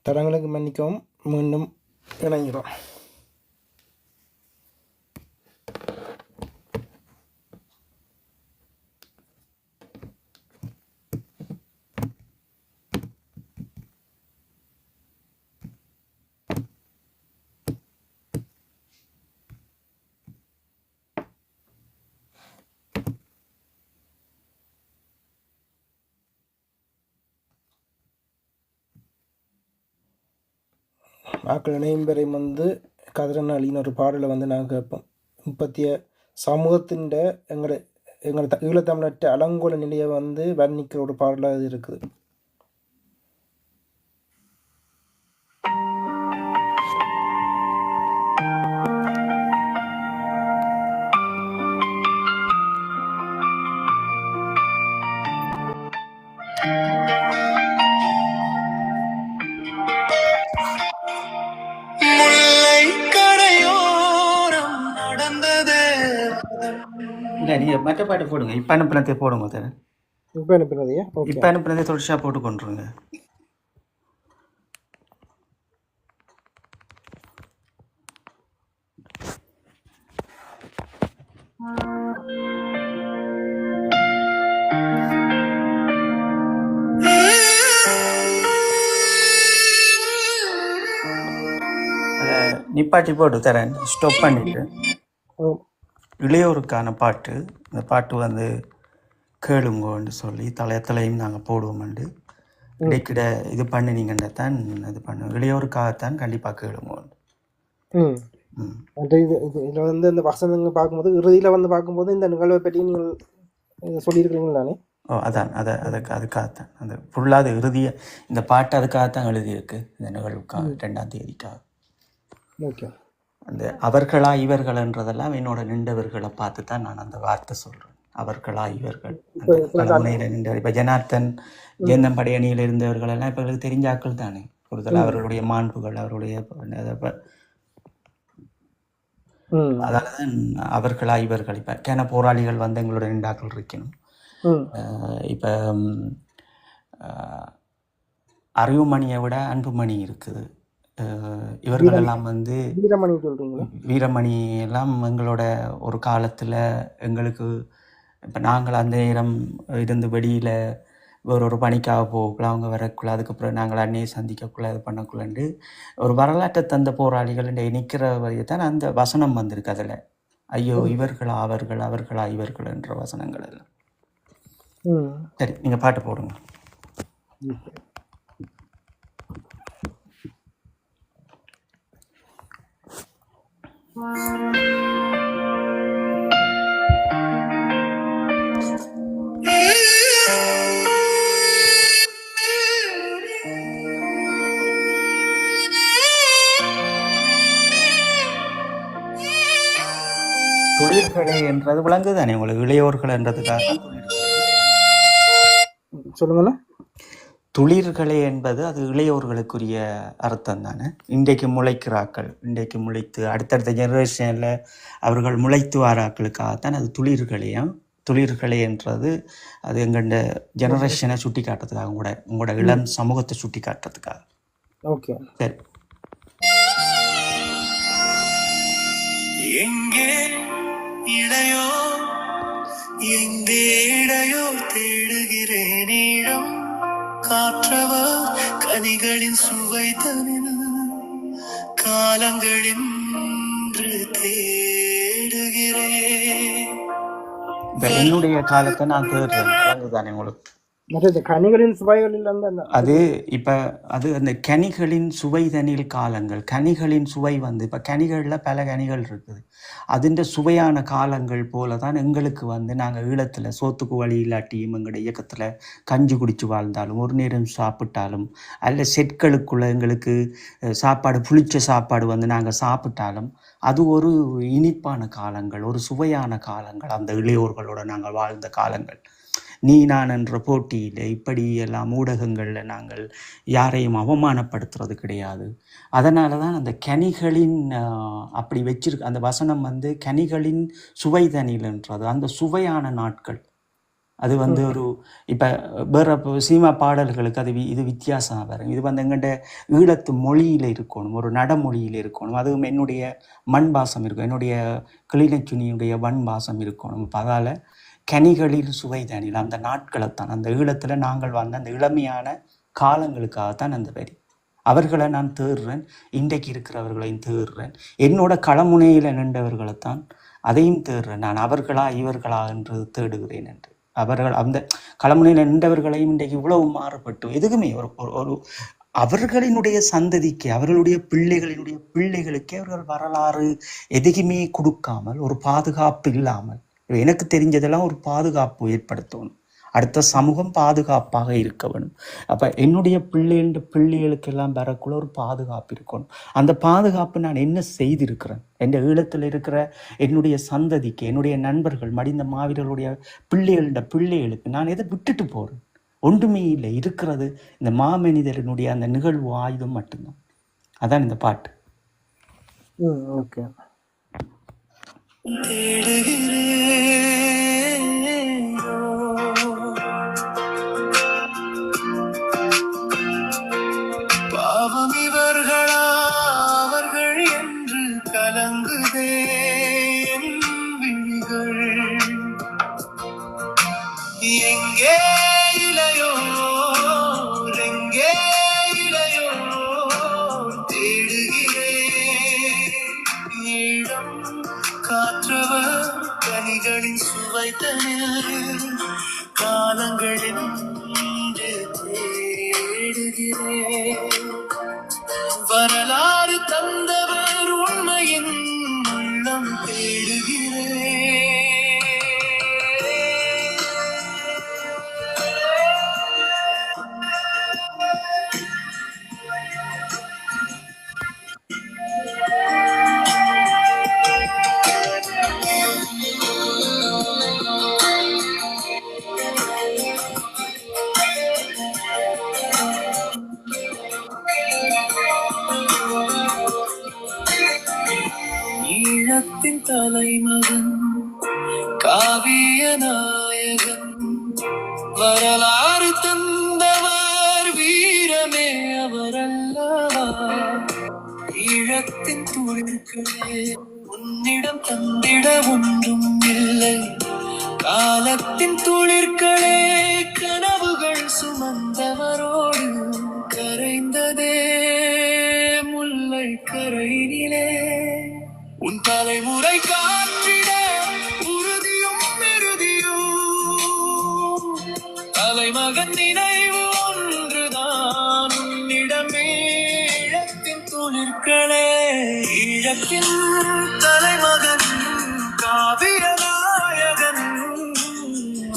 தடங்களுக்கு மன்னிக்கவும், மீண்டும் இணைகிறோம். ஆக்கள் இணையும் வரை கதிரனாளின்னு ஒரு பாடலை நாங்கள் கேட்போம். இப்பத்திய சமூகத்தின் எங்களோட ஈழத்தமிழற்ற அலங்கோல நிலையை வர்ணிக்கிற ஒரு பாடலாக இது இருக்குது. இல்லை, நீங்கள் மற்ற பாட்டு போடுங்க. இப்போ அனுப்பினதை போடுங்க சார். இப்போ அனுப்பினதையா? இப்போ அனுப்பினதை தொடர்ச்சியாக போட்டு கொண்டுருங்க. நிப்பாட்டி போட்டு தரேன், ஸ்டாப் பண்ணிட்டு. இளையோருக்கான பாட்டு, இந்த பாட்டு கேளுங்கன்னு சொல்லி தலையத்திலையும் நாங்கள் போடுவோம்ண்டு இடைக்கிட இது பண்ணினீங்கன்னா தான் இது பண்ணுவோம். இளையோருக்காகத்தான் கண்டிப்பாக கேளுங்கன்னு. இதில் இந்த வசனங்கள் பார்க்கும்போது இறுதியில் பார்க்கும்போது இந்த நிகழ்வை பற்றி நீங்கள் சொல்லியிருக்கிறீங்களானே? அதான் அதுக்காகத்தான் அந்த ஃபுல்லாக இறுதியாக இந்த பாட்டு அதுக்காகத்தான் எழுதியிருக்கு, இந்த நிகழ்வுக்காக 2ஆம் தேதிக்காக. ஓகே. அந்த அவர்களா இவர்கள்ன்றதெல்லாம் என்னோட நின்றவர்களை பார்த்து தான் நான் அந்த வார்த்தை சொல்கிறேன். அவர்களா இவர்கள் முனையில் நின்ற இப்போ ஜனார்த்தன் ஜெயந்தம்படை அணியில் இருந்தவர்கள் எல்லாம் இப்போ எங்களுக்கு தெரிஞ்ச ஆக்கள் தானே. ஒருத்தர் அவர்களுடைய மாண்புகள், அவருடைய அதால தான் அவர்களா இவர்கள். இப்போ கேன போராளிகள் எங்களோட நின்றாக்கள் இருக்கணும். இப்போ அறிவுமணியை விட அன்புமணி இருக்குது. இவர்கள் எல்லாம் வீரமணி எல்லாம் எங்களோட ஒரு காலத்தில் எங்களுக்கு இப்போ நாங்கள் அந்த நேரம் இருந்து வெளியில் ஒரு பணிக்காக போகக்குள்ள அவங்க வரக்குள்ள, அதுக்கப்புறம் நாங்கள் அன்னையை சந்திக்கக்குள்ள இது பண்ணக்குள்ளண்டு ஒரு வரலாற்றை தந்த போராளிகள் நிற்கிற வரையை தான் அந்த வசனம் வந்திருக்கு. அதில் ஐயோ இவர்களா அவர்கள், அவர்களா இவர்கள் என்ற வசனங்கள் எல்லாம். சரி, நீங்கள் பாட்டு போடுங்க. தொழில்களே என்றது விளங்குதானே உங்களுக்கு? இளையோர்கள் என்றதுக்காக சொல்லுங்களா? துளிர்களே என்பது அது இளையோர்களுக்குரிய அர்த்தம் தானே. இன்றைக்கு முளைக்கிறாக்கள், இன்றைக்கு முளைத்து அடுத்தடுத்த ஜெனரேஷனில் அவர்கள் முளைத்து வாராக்களுக்காகத்தான் அது துளிர்களையும். துளிர்களே என்றது அது எங்கள்ட ஜெனரேஷனை சுட்டி காட்டுறதுக்காக, உங்களோட இளம் சமூகத்தை சுட்டி காட்டுறதுக்காக. ஓகே, சரி. எங்கே இடையோ எங்கே இடையோ தேடுகிறேனிடம் காற்றவ கனிகளின் சுவை தனில் காலங்களின் தேடுகிறேன். என்னுடைய காலத்தை நான் தேடுறேன் உங்களுக்கு. கனிகளின் சுவைகள் அது இப்ப அது அந்த கனிகளின் சுவை தனில் காலங்கள். கனிகளின் சுவை இப்ப கனிகள்ல பல கனிகள் இருக்குது. அதுன்ற சுவையான காலங்கள் போலதான் எங்களுக்கு நாங்க ஈழத்துல சோத்துக்கு வழி இல்லாட்டியும் எங்களுடைய இயக்கத்துல கஞ்சி குடிச்சு வாழ்ந்தாலும், ஒரு நேரம் சாப்பிட்டாலும், அல்ல செட்களுக்குள்ள எங்களுக்கு சாப்பாடு புளிச்ச சாப்பாடு நாங்க சாப்பிட்டாலும் அது ஒரு இனிப்பான காலங்கள், ஒரு சுவையான காலங்கள். அந்த இளையோர்களோட நாங்கள் வாழ்ந்த காலங்கள். நீ நான் என்ற போட்டியில் இப்படி எல்லாம் ஊடகங்களில் நாங்கள் யாரையும் அவமானப்படுத்துறது கிடையாது. அதனால தான் அந்த கனிகளின் அப்படி வச்சிருக்கு அந்த வசனம் கனிகளின் சுவை தனில்ன்றது அந்த சுவையான நாட்கள். அது வந்து ம். ஒரு இப்போ வேற சினிமா பாடல்களுக்கு அது இது வித்தியாசமாக வரும். இது வந்து எங்கள்கிட்ட ஈழத்து மொழியில் இருக்கணும், ஒரு நடைமொழியில் இருக்கணும். அதுவும் என்னுடைய மண் பாசம் இருக்கும், என்னுடைய கிளிநொச்சியினுடைய மண் பாசம் இருக்கணும். இப்போ அதால் கனிகளில் சுவைதனில் அந்த நாட்களைத்தான், அந்த ஈழத்தில் நாங்கள் வந்த அந்த இளமையான காலங்களுக்காகத்தான் அந்த வரி. அவர்களை நான் தேடுறேன், இன்றைக்கு இருக்கிறவர்களையும் தேடுறேன், என்னோட களமுனையில் நின்றவர்களைத்தான் அதையும் தேடுறேன். நான் அவர்களா இவர்களா என்று தேடுகிறேன் என்று. அவர்கள் அந்த களமுனையில் நின்றவர்களையும் இன்றைக்கு இவ்வளவு மாறுபட்டு எதுக்குமே ஒரு ஒரு அவர்களினுடைய சந்ததிக்கு, அவர்களுடைய பிள்ளைகளினுடைய பிள்ளைகளுக்கே அவர்கள் வரலாறு எதுக்குமே கொடுக்காமல், ஒரு பாதுகாப்பு இல்லாமல், எனக்கு தெரிஞ்சதெல்லாம் ஒரு பாதுகாப்பு ஏற்படுத்தணும். அடுத்த சமூகம் பாதுகாப்பாக இருக்க வேணும். அப்போ என்னுடைய பிள்ளைகளுக்கெல்லாம் வரக்குள்ள ஒரு பாதுகாப்பு இருக்கணும். அந்த பாதுகாப்பு நான் என்ன செய்திருக்கிறேன், என் ஈழத்தில் இருக்கிற என்னுடைய சந்ததிக்கு, என்னுடைய நண்பர்கள், மடிந்த மாவீரர்களுடைய பிள்ளைகளுக்கு நான் எதை விட்டுட்டு போகிறேன்? ஒன்றுமே இல்லை. இருக்கிறது இந்த மாமனிதனுடைய அந்த நிகழ்வு ஆயுதம் மட்டும்தான். அதான் இந்த பாட்டு. ஓகே. பாவம் இவர்களா அவர்கள் என்று கலங்குதே என் விழிகள். எங்கே இளையோர், எங்கே இளையோர் தேடுகிறேன். ஈழம் காற்றவர் கனிகளின் சுவைத்தனில் காலங்களில் தேடுகிறேன். வரலாறு தந்தவர் உண்மையின் உள்ளம் தேடுகிறேன். ஈழத்தின் தலைமகன் காவிய நாயகன் வரலாறு தந்தவர் வீரமே அவரல்லவா. ஈழத்தின் துளிர்களே உன்னிடம் தந்திட ஒன்றும் இல்லை. காலத்தின் துளிர்களே கனவுகள் சுமந்தவரோடு கரைந்ததே முல்லை கரையினிலே. உன் தலைமுறை காற்றிட உறுதியும் இறுதியும் தலைமகன் நினைவு ஒன்றுதான் உன்னிடமே. ஈழத்தின் துளிர்களே ஈழத்தின் தலைமகன் காவிய நாயகன்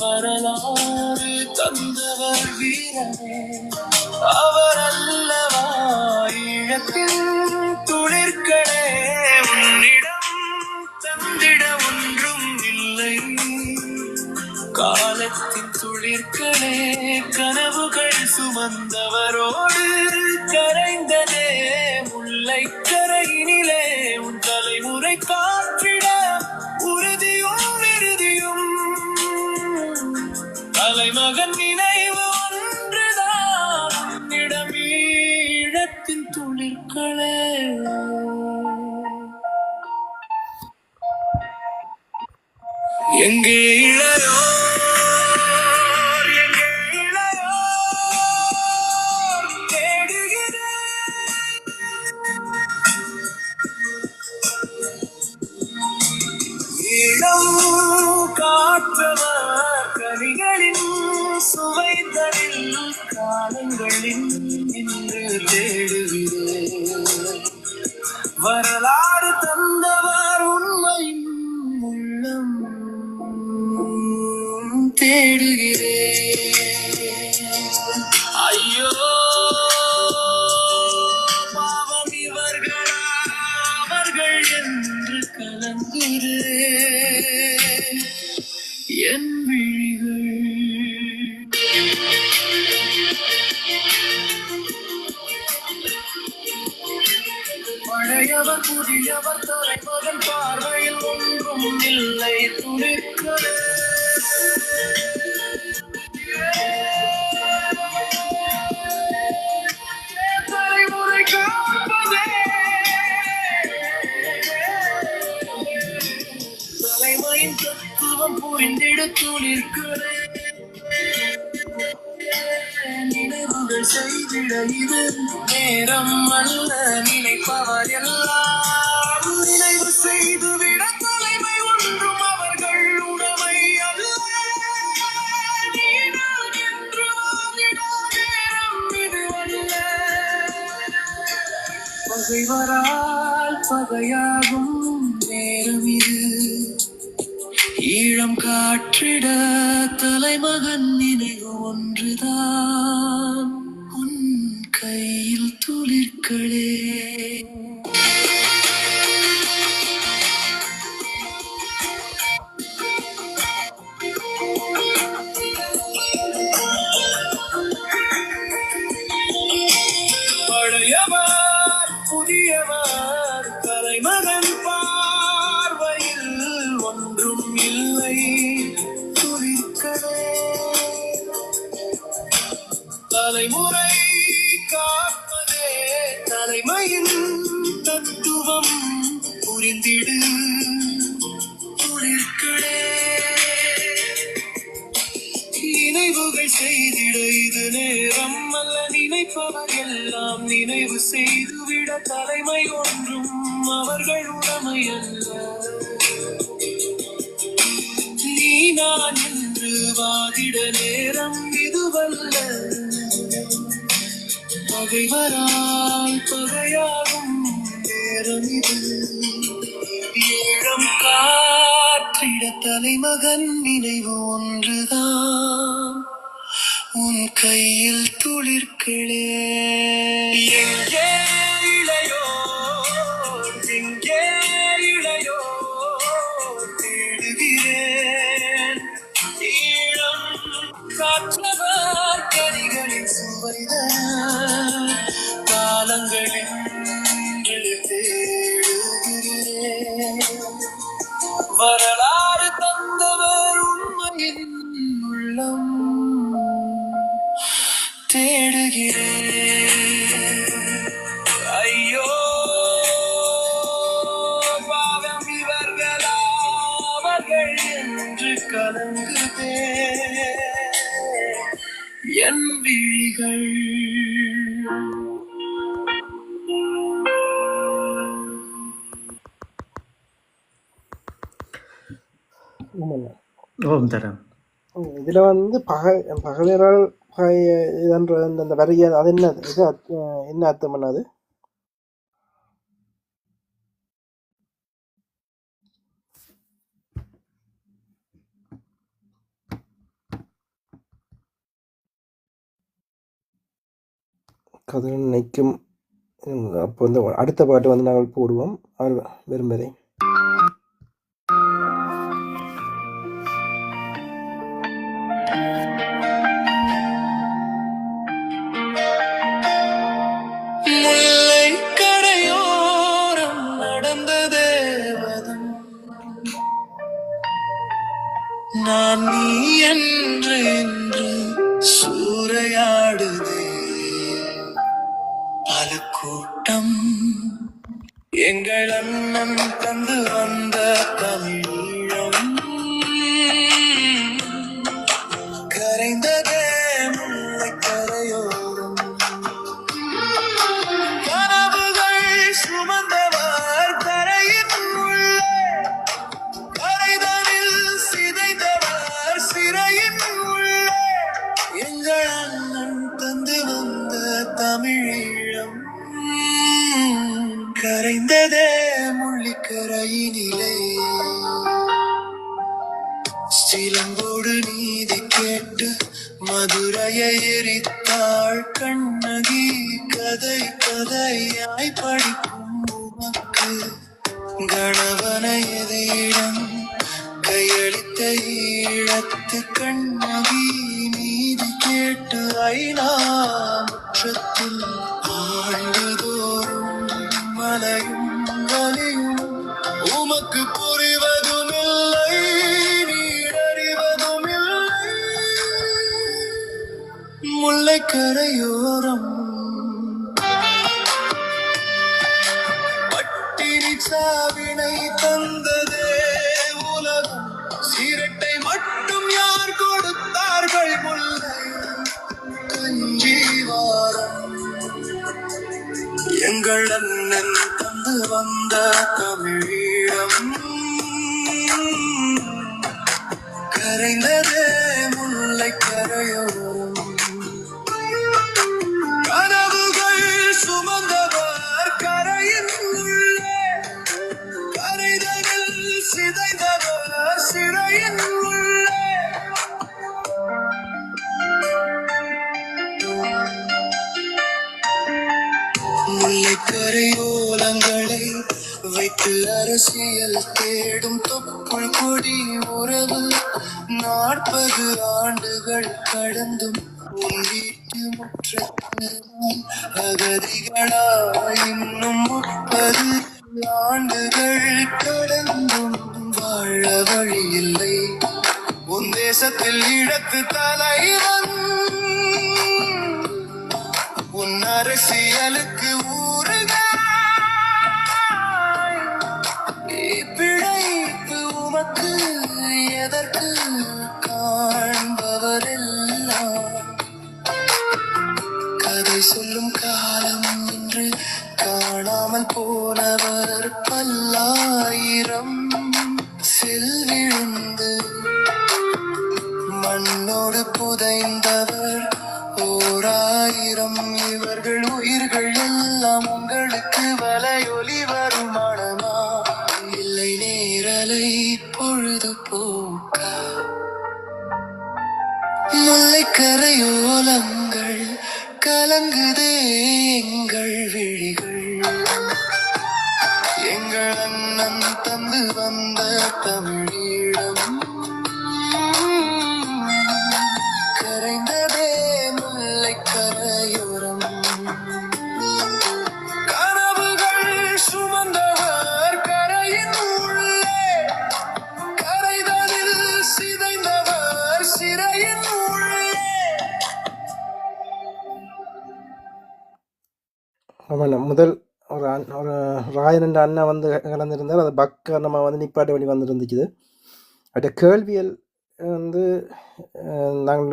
வரலாறு தந்தவர் வீரமே அவர் அல்லவா. ஈழத்தின் துளிர்களே உன்னிடம் தந்திட ஒன்றும் இல்லை. காலத்தின் துளிர்களே கனவுகள் சுமந்தவரோடு கரைந்ததே முல்லை கரையினிலே. உன் தலைமுறை காற்றிட உறுதியும் இறுதியும் தலைமகன் நினைவு ஒன்றுதான் உன்னிடம். ஈழத்தின் துளிர்களே. எங்கே இளையோர், எங்கே இளையோர் தேடுகிறேன். ஈழம் காற்றவர் கனிகளின் சுவைத்தலில் காலங்களின் இன்று தேடுகிறேன். வரலாறு தந்தவர் உண்மையின் உள்ளம் தேடுகிறேன். ஐயோ பாவம் இவர்களா அவர்கள் என்று கலங்குகிறேன் என் விழிகள். பழையவர் புதியவர் தலைமகன் பார்வையில் ஒன்றும் இல்லை. துளிர்களே வாழ்க்கையின் தத்துவம் புரிந்திடு துளிர்களே நினைவுகள் செய்திட இது நேரம் அல்ல நினைப்பவர் எல்லாம் நினைவு செய்துவிட தலைமை ஒன்றும் அவர்கள் உடைமை அல்ல நீதான் என்று வாதிட நேரம் இது அல்ல பகைவரால் பகையாகும் நேரம் இது ஈழம் காற்றிட தலைமகன் நினைவு ஒன்றுதான் உன் கையில் துளிர்களே பழையவர் புதியவர் தலைமகன் பார்வையில் ஒன்றும் இல்லை துளிர்களே தலைமுறை காப்பதே தலைமையின் தத்துவம் புரிந்திடு துளிர்களே நினைவுகள் செய்திட இது நேரம் அல்ல நினைப்பவர் எல்லாம் நினைவு செய்துவிட தலைமை ஒன்றும் அவர்கள் உடைமை அல்ல நீ நான் என்று வாதிட நேரம் இதுவல்ல பகைவரால் பகையாகும் நேரம் இது ஈழம் காற்றிட தலைமகன் நினைவு ஒன்றுதான் உன் கையில் துளிர்களே எங்கே இளையோர் எங்கே இளையோர் தேடுகிறேன் ஈழம் காற்றவர் கனிகளின் சுவைதான் காலங்களில் தேடுகிறேன் வரலாறு தந்தவர் உண்மையின் உள்ளம் தேடுகிறேன் ஐயோ பாவம் இவர்களா அவர்கள் என்று கலங்குதே என் விழிகள் ஆமாண்ணா. ஓம் தரம் இதுல வந்து பகைவரால் இதன்ற அந்த வரிய அது என்ன இது என்ன அர்த்தம் பண்ணாது கதிரன் நினைக்கும். அப்போ வந்து அடுத்த பாட்டு வந்து நாங்கள் போடுவோம் அவர் விரும்பதை. கரையோரம் நடந்த தேவதம் நான் நீ என்று இன்று சூறையாடுதே பல கூட்டம் எங்கள் அண்ணன் தந்து வந்த தமிழீழம் கரைந்ததே முல்லை கரையோரம் கனவுகள் சுமந்தவர் கரையின் உள்ளே கரைதலில் சிதைந்தவர் சிறையின் உள்ளே எங்கள் அண்ணன் தந்து வந்த தமிழீழம் கரைந்ததே முள்ளிக்கரையினிலே சிலம்போடு நீதி கேட்டு மதுரையை எரித்தாள் கண்ணகி கதை கதையாய் படிக்கும் உமக்கு கணவனை எதிரிடம் கையளித்த ஈழத்து கண்ணகி நீதி கேட்டு ஐநா முற்றத்தில் ஆண்டுதோறும் மலையும் வலியும் உமக்கு புரிவதும் இல்லை நீடறிவதும் இல்லை முல்லை கரையோரம் பட்டினி சாவினை தந்ததே உலகம் வந்த தமிழீழம் கரைந்ததே முல்லை கரையோரம் கனவுகள் சுமந்தவர் கரையின் உள்ளே கரைதலில் சிதைந்தவர் சிறையின் உள்ளே முல்லைக்கரையோலங்களை வைத்து அரசியல் தேடும் தொப்புள் கொடி உறவு 40 ஆண்டுகள் கடந்தும் உன் வீட்டு முற்றத்தில் அகதிகளாய் இன்னும் 30 ஆண்டுகள் கடந்தும் வாழ வழி இல்லை உன் தேசத்தில் ஈழத்து தலைவன் உன் அரசியலுக்கு ஊறுகாய் பிழைப்பு உமக்கு எதற்கு காண்பவரெல்லாம் கதை சொல்லும் காலம் என்று காணாமல் போனவர் பல்லாயிரம் செல்விழுந்து மண்ணோடு புதைந்தவர் 1000 இவர்கள் உயிர்கள் எல்லாம் உங்களுக்கு வலையொலி வருமானமா இல்லை நேரலை பொழுதுபோக்கா முல்லைக்கரையோலங்கள் கலங்குதே எங்கள் விழிகள் எங்கள் அண்ணன் தந்து வந்த தமிழீழம் கரைந்ததே முல்லைக்கரையோரம் கனவுகள் சுமந்தவர் கரையின் உள்ளே கரைதலில் சிதைந்தவர் சிறையின் உள்ளே அவன் முதல் ஒரு ராயன் என்ற அண்ணன் வந்து கலந்துருந்தார். அது பக்க நம்ம வந்து நிப்பாட்ட வழி வந்துருந்துச்சு. அவற்ற கேள்வியல் வந்து நாங்கள்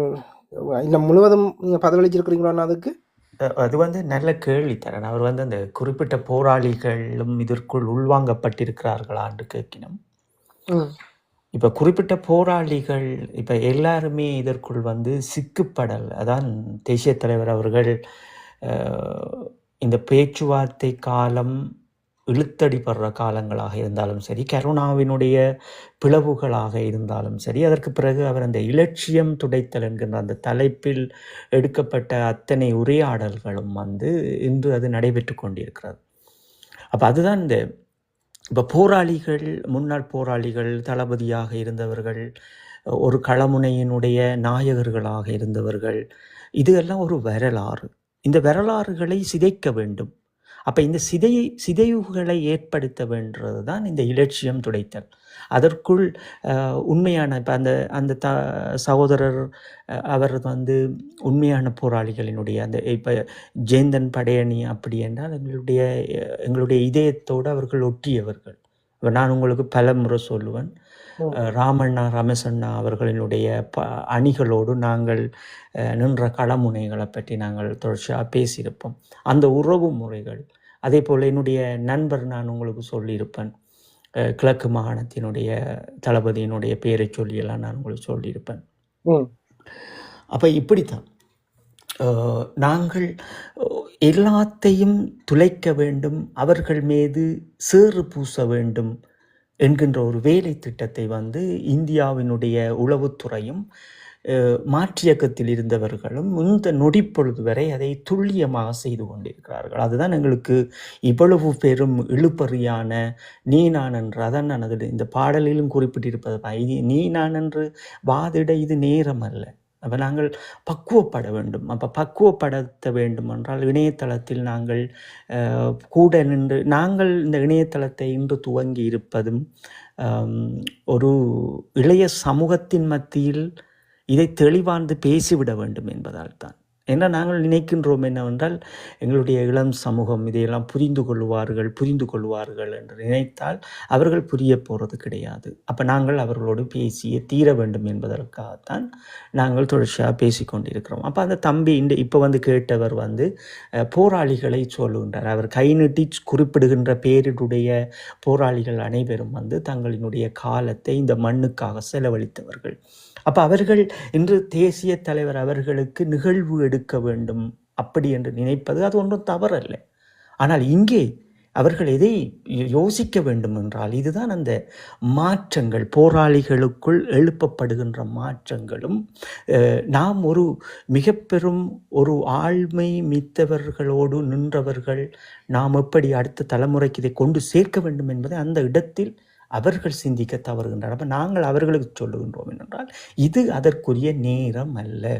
இல்லை முழுவதும் நீங்கள் பதிலளிச்சிருக்கிறீங்களா? அதுக்கு அது வந்து நல்ல கேள்வி தரேன். அவர் வந்து அந்த குறிப்பிட்ட போராளிகளும் இதற்குள் உள்வாங்கப்பட்டிருக்கிறார்களான்னு கேட்கணும். இப்போ குறிப்பிட்ட போராளிகள் இப்போ எல்லாருமே இதற்குள் வந்து சிக்குப்படல். அதான் தேசிய தலைவர் அவர்கள் இந்த பேச்சுவார்த்தை காலம் இழுத்தடிப்படுற காலங்களாக இருந்தாலும் சரி, கருணாவினுடைய பிளவுகளாக இருந்தாலும் சரி, அதற்கு பிறகு அவர் அந்த இலட்சியம் துடைத்தல் என்கின்ற அந்த தலைப்பில் எடுக்கப்பட்ட அத்தனை உரையாடல்களும் வந்து இன்று அது நடைபெற்று கொண்டிருக்கிறது. அப்போ அதுதான் இந்த இப்போ போராளிகள், முன்னாள் போராளிகள், தளபதியாக இருந்தவர்கள், ஒரு களமுனையினுடைய நாயகர்களாக இருந்தவர்கள், இதெல்லாம் ஒரு வரலாறு. இந்த வரலாறுகளை சிதைக்க வேண்டும். அப்போ இந்த சிதைவுகளை ஏற்படுத்த வேண்டது தான் இந்த இலட்சியம் துடைத்தல். அதற்குள் உண்மையான இப்போ அந்த சகோதரர் அவர் வந்து உண்மையான போராளிகளினுடைய அந்த இப்போ ஜேந்தன் படையணி அப்படி என்றால் எங்களுடைய இதயத்தோடு அவர்கள் ஒட்டியவர்கள். நான் உங்களுக்கு பல முறை சொல்லுவேன், ராமண்ணா ரமேசண்ணா அவர்களினுடைய அணிகளோடு நாங்கள் நின்ற களமுனைகளை பற்றி நாங்கள் தொடர்ச்சியாக பேசியிருப்போம். அந்த உறவு முறைகள், அதே போல் என்னுடைய நண்பர் நான் உங்களுக்கு சொல்லியிருப்பேன், கிழக்கு மாகாணத்தினுடைய தளபதியினுடைய பேரை சொல்லியெல்லாம் நான் உங்களுக்கு சொல்லியிருப்பேன். அப்போ இப்படித்தான் நாங்கள் எல்லாத்தையும் துளைக்க வேண்டும், அவர்கள் மீது சேறு பூச வேண்டும் என்கின்ற ஒரு வேலை திட்டத்தை வந்து இந்தியாவினுடைய உளவுத்துறையும் மாற்றியக்கத்தில் இருந்தவர்களும் இந்த நொடிப்பொழுது வரை அதை துல்லியமாக செய்து கொண்டிருக்கிறார்கள். அதுதான் எங்களுக்கு இவ்வளவு பெரும் இழுபறியான நீ நான் என்று, அதான் நான் அதில் இந்த பாடலிலும் குறிப்பிட்டிருப்பது, நீ நான் என்று வாதிட இது நேரம் அல்ல. அப்போ நாங்கள் பக்குவப்பட வேண்டும். அப்போ பக்குவப்படுத்த வேண்டும் என்றால் இணையதளத்தில் நாங்கள் கூட நின்று, நாங்கள் இந்த இணையதளத்தை இன்று துவங்கி இருப்பதும் ஒரு இளைய சமூகத்தின் மத்தியில் இதை தெளிவார்ந்து பேசிவிட வேண்டும் என்பதால் தான். ஏன்னா நாங்கள் நினைக்கின்றோம் என்னவென்றால் எங்களுடைய இளம் சமூகம் இதையெல்லாம் புரிந்து கொள்வார்கள் என்று நினைத்தால் அவர்கள் புரிய போகிறது கிடையாது. அப்போ நாங்கள் அவர்களோடு பேசியே தீர வேண்டும் என்பதற்காகத்தான் நாங்கள் தொடர்ச்சியாக பேசிக்கொண்டிருக்கிறோம். அப்போ அந்த தம்பி இப்போ வந்து கேட்டவர் வந்து போராளிகளை சொல்லுகின்றார். அவர் கை நீட்டி குறிப்பிடுகின்ற பேரினுடைய போராளிகள் அனைவரும் வந்து தங்களினுடைய காலத்தை இந்த மண்ணுக்காக செலவழித்தவர்கள். அப்போ அவர்கள் இன்று தேசிய தலைவர் அவர்களுக்கு நிகழ்வு எடுக்க வேண்டும் அப்படி என்று நினைப்பது அது ஒன்றும் தவறல்ல. ஆனால் இங்கே அவர்கள் எதை யோசிக்க வேண்டும் என்றால் இதுதான் அந்த மாற்றங்கள், போராளிகளுக்குள் எழுப்பப்படுகின்ற மாற்றங்களும் நாம் ஒரு மிக பெரும் ஒரு ஆழ்மை மித்தவர்களோடு நின்றவர்கள் நாம் எப்படி அடுத்த தலைமுறைக்கு இதை கொண்டு சேர்க்க வேண்டும் என்பதை அந்த இடத்தில் அவர்கள் சிந்திக்க தவறுகின்றனர். அப்போ நாங்கள் அவர்களுக்கு சொல்லுகின்றோம் என்றால் இது அதற்குரிய நேரம் அல்ல.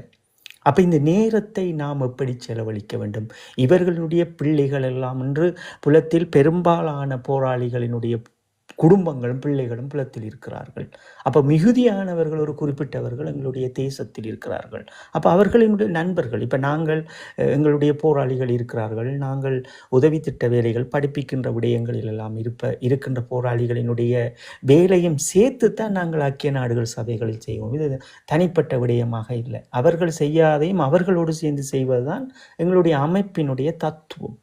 அப்போ இந்த நேரத்தை நாம் எப்படி செலவழிக்க வேண்டும்? இவர்களுடைய பிள்ளைகள் எல்லாம் இன்று புலத்தில் பெரும்பாலான போராளிகளினுடைய குடும்பங்களும் பிள்ளைகளும் புலத்தில் இருக்கிறார்கள். அப்போ மிகுதியானவர்கள் ஒரு குறிப்பிட்டவர்கள் எங்களுடைய தேசத்தில் இருக்கிறார்கள். அப்போ அவர்களினுடைய நண்பர்கள், இப்போ நாங்கள் எங்களுடைய போராளிகள் இருக்கிறார்கள், நாங்கள் உதவி திட்ட வேலைகள் படிப்பிக்கின்ற விடயங்களில் எல்லாம் இருக்கின்ற போராளிகளினுடைய வேலையும் சேர்த்து தான் நாங்கள் ஐக்கிய நாடுகள் சபைகளில் செய்வோம். இது தனிப்பட்ட விடயமாக இல்லை. அவர்கள் செய்யாதையும் அவர்களோடு சேர்ந்து செய்வதுதான் எங்களுடைய அமைப்பினுடைய தத்துவம்.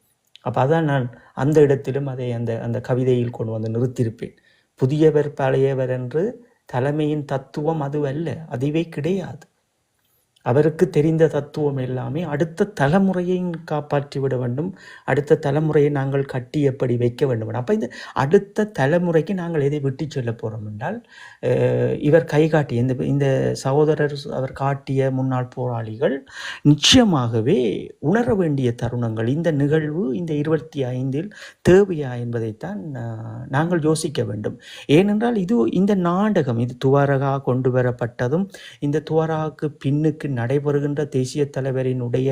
அப்போ அதான் நான் அந்த இடத்திலும் அதை அந்த கவிதையில் கொண்டு வந்து நிறுத்தியிருப்பேன். புதியவர் பழையவர் என்று தலைமையின் தத்துவம் அதுவல்ல, அதுவே கிடையாது. அவருக்கு தெரிந்த தத்துவம் எல்லாமே அடுத்த தலைமுறையை காப்பாற்றிவிட வேண்டும், அடுத்த தலைமுறையை நாங்கள் கட்டி எப்படி வைக்க வேண்டும். அப்போ இந்த அடுத்த தலைமுறைக்கு நாங்கள் எதை விட்டு சொல்ல போகிறோம் என்றால் இவர் கை காட்டிய இந்த சகோதரர் அவர் காட்டிய முன்னாள் போராளிகள் நிச்சயமாகவே உணர வேண்டிய தருணங்கள். இந்த நிகழ்வு இந்த 25 தேவையா என்பதைத்தான் நாங்கள் யோசிக்க வேண்டும். ஏனென்றால் இந்த நாடகம் இது துவாரகா கொண்டு வரப்பட்டதும் இந்த துவாரகாவுக்கு பின்னுக்கு நடைபெறுகின்ற தேசிய தலைவரினுடைய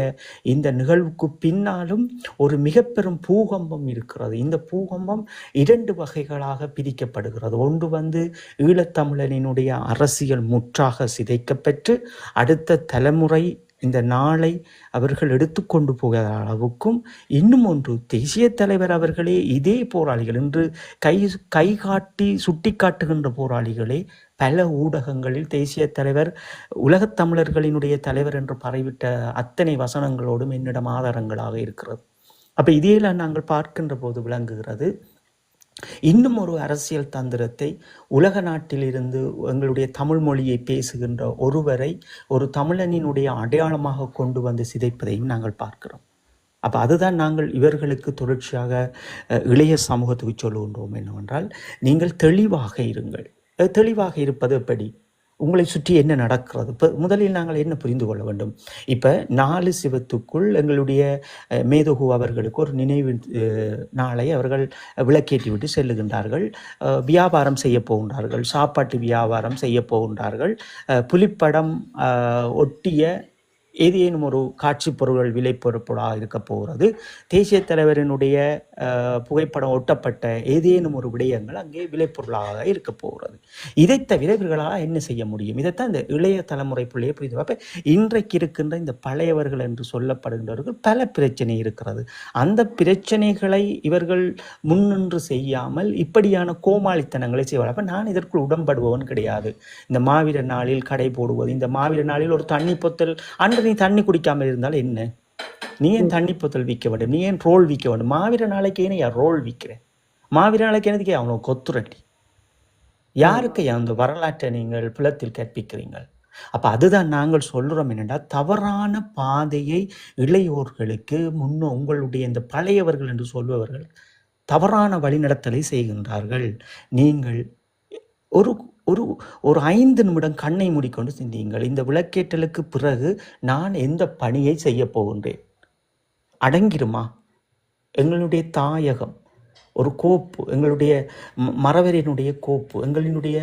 இந்த நிகழ்வுக்கு பின்னாலும் ஒரு மிக பெரும் பூகம்பம் இருக்கிறது. இந்த பூகம்பம் 2 வகைகளாக பிரிக்கப்படுகிறது. ஒன்று வந்து ஈழத்தமிழனினுடைய அரசியல் முற்றாக சிதைக்கப்பெற்று அடுத்த தலைமுறை இந்த நாளை அவர்கள் எடுத்துக்கொண்டு போகிற அளவுக்கும், இன்னும் ஒன்று தேசிய தலைவர் அவர்களே இதே போராளிகள் இன்று கை காட்டி சுட்டி காட்டுகின்ற போராளிகளே பல ஊடகங்களில் தேசிய தலைவர் உலகத் தமிழர்களினுடைய தலைவர் என்று பரவிவிட்ட அத்தனை வசனங்களோடும் என்னிடம் ஆதாரங்களாக இருக்கிறது. அப்போ இதையெல்லாம் நாங்கள் பார்க்கின்ற போது விளங்குகிறது இன்னும் ஒரு அரசியல் தந்திரத்தை உலக நாட்டிலிருந்து எங்களுடைய தமிழ் மொழியை பேசுகின்ற ஒருவரை ஒரு தமிழனினுடைய அடையாளமாக கொண்டு வந்து சிதைப்பதையும் நாங்கள் பார்க்கிறோம். அப்போ அதுதான் நாங்கள் இவர்களுக்கு தொடர்ச்சியாக இளைய சமூகத்துக்கு சொல்லுகின்றோம் என்னவென்றால், நீங்கள் தெளிவாக இருங்கள். தெளிவாக இருப்பது எப்படி? உங்களை சுற்றி என்ன நடக்கிறது? இப்போ முதலில் நாங்கள் என்ன புரிந்து கொள்ள வேண்டும்? இப்போ 4 சிவத்துக்குள் எங்களுடைய மேதகு அவர்களுக்கு ஒரு நினைவு நாளை அவர்கள் விளக்கேற்றி விட்டு செல்லுகின்றார்கள். வியாபாரம் செய்ய போகின்றார்கள், சாப்பாட்டு வியாபாரம் செய்ய போகின்றார்கள். புலிப்படம் ஒட்டிய ஏதேனும் ஒரு காட்சி பொருட்கள் விலை பொருட்களாக இருக்க போகிறது. தேசிய தலைவரினுடைய புகைப்படம் ஒட்டப்பட்ட ஏதேனும் ஒரு விடயங்கள் அங்கே விளைபொருளாக இருக்க போகிறது. இதை தவிர இவர்களால் என்ன செய்ய முடியும்? இதைத்தான் இந்த இளைய தலைமுறை பிள்ளையை புரிந்து. அப்போ இன்றைக்கு இருக்கின்ற இந்த பழையவர்கள் என்று சொல்லப்படுகின்றவர்கள் பல பிரச்சனை இருக்கிறது. அந்த பிரச்சனைகளை இவர்கள் முன்னின்று செய்யாமல் இப்படியான கோமாளித்தனங்களை செய்வார்கள். அப்போ நான் இதற்குள் உடன்படுபவன் கிடையாது. இந்த மாவீர நாளில் கடை போடுவது, இந்த மாவீர நாளில் ஒரு தண்ணி பொத்தல் அன்று நீ தண்ணி குடிக்காமல் இருந்தால் என்ன? நீ ஏன் தண்ணி பொத்தல் விற்க வேண்டும்? நீ ஏன் ரோல் விற்க வேண்டும்? மாவீர நாளைக்கு ஏன் ரோல் விற்கிறேன்? மாவீர நாளைக்கு என்னதுக்கே அவனை கொத்துரட்டி? யாருக்கு அந்த வரலாற்றை நீங்கள் புலத்தில் கற்பிக்கிறீங்கள்? அப்போ அதுதான் நாங்கள் சொல்கிறோம் என்னென்னா, தவறான பாதையை இளையோர்களுக்கு உங்களுடைய இந்த பழையவர்கள் என்று சொல்பவர்கள் தவறான வழிநடத்தலை செய்கின்றார்கள். நீங்கள் ஒரு ஒரு ஒரு 5 நிமிடம் கண்ணை மூடிக்கொண்டு சிந்தியுங்கள். இந்த விளக்கேற்றலுக்கு பிறகு நான் எந்த பணியை செய்ய போகின்றேன்? அடங்கிருமா? எங்களுடைய தாயகம் ஒரு கோப்பு, எங்களுடைய மறவரினுடைய கோப்பு, எங்களினுடைய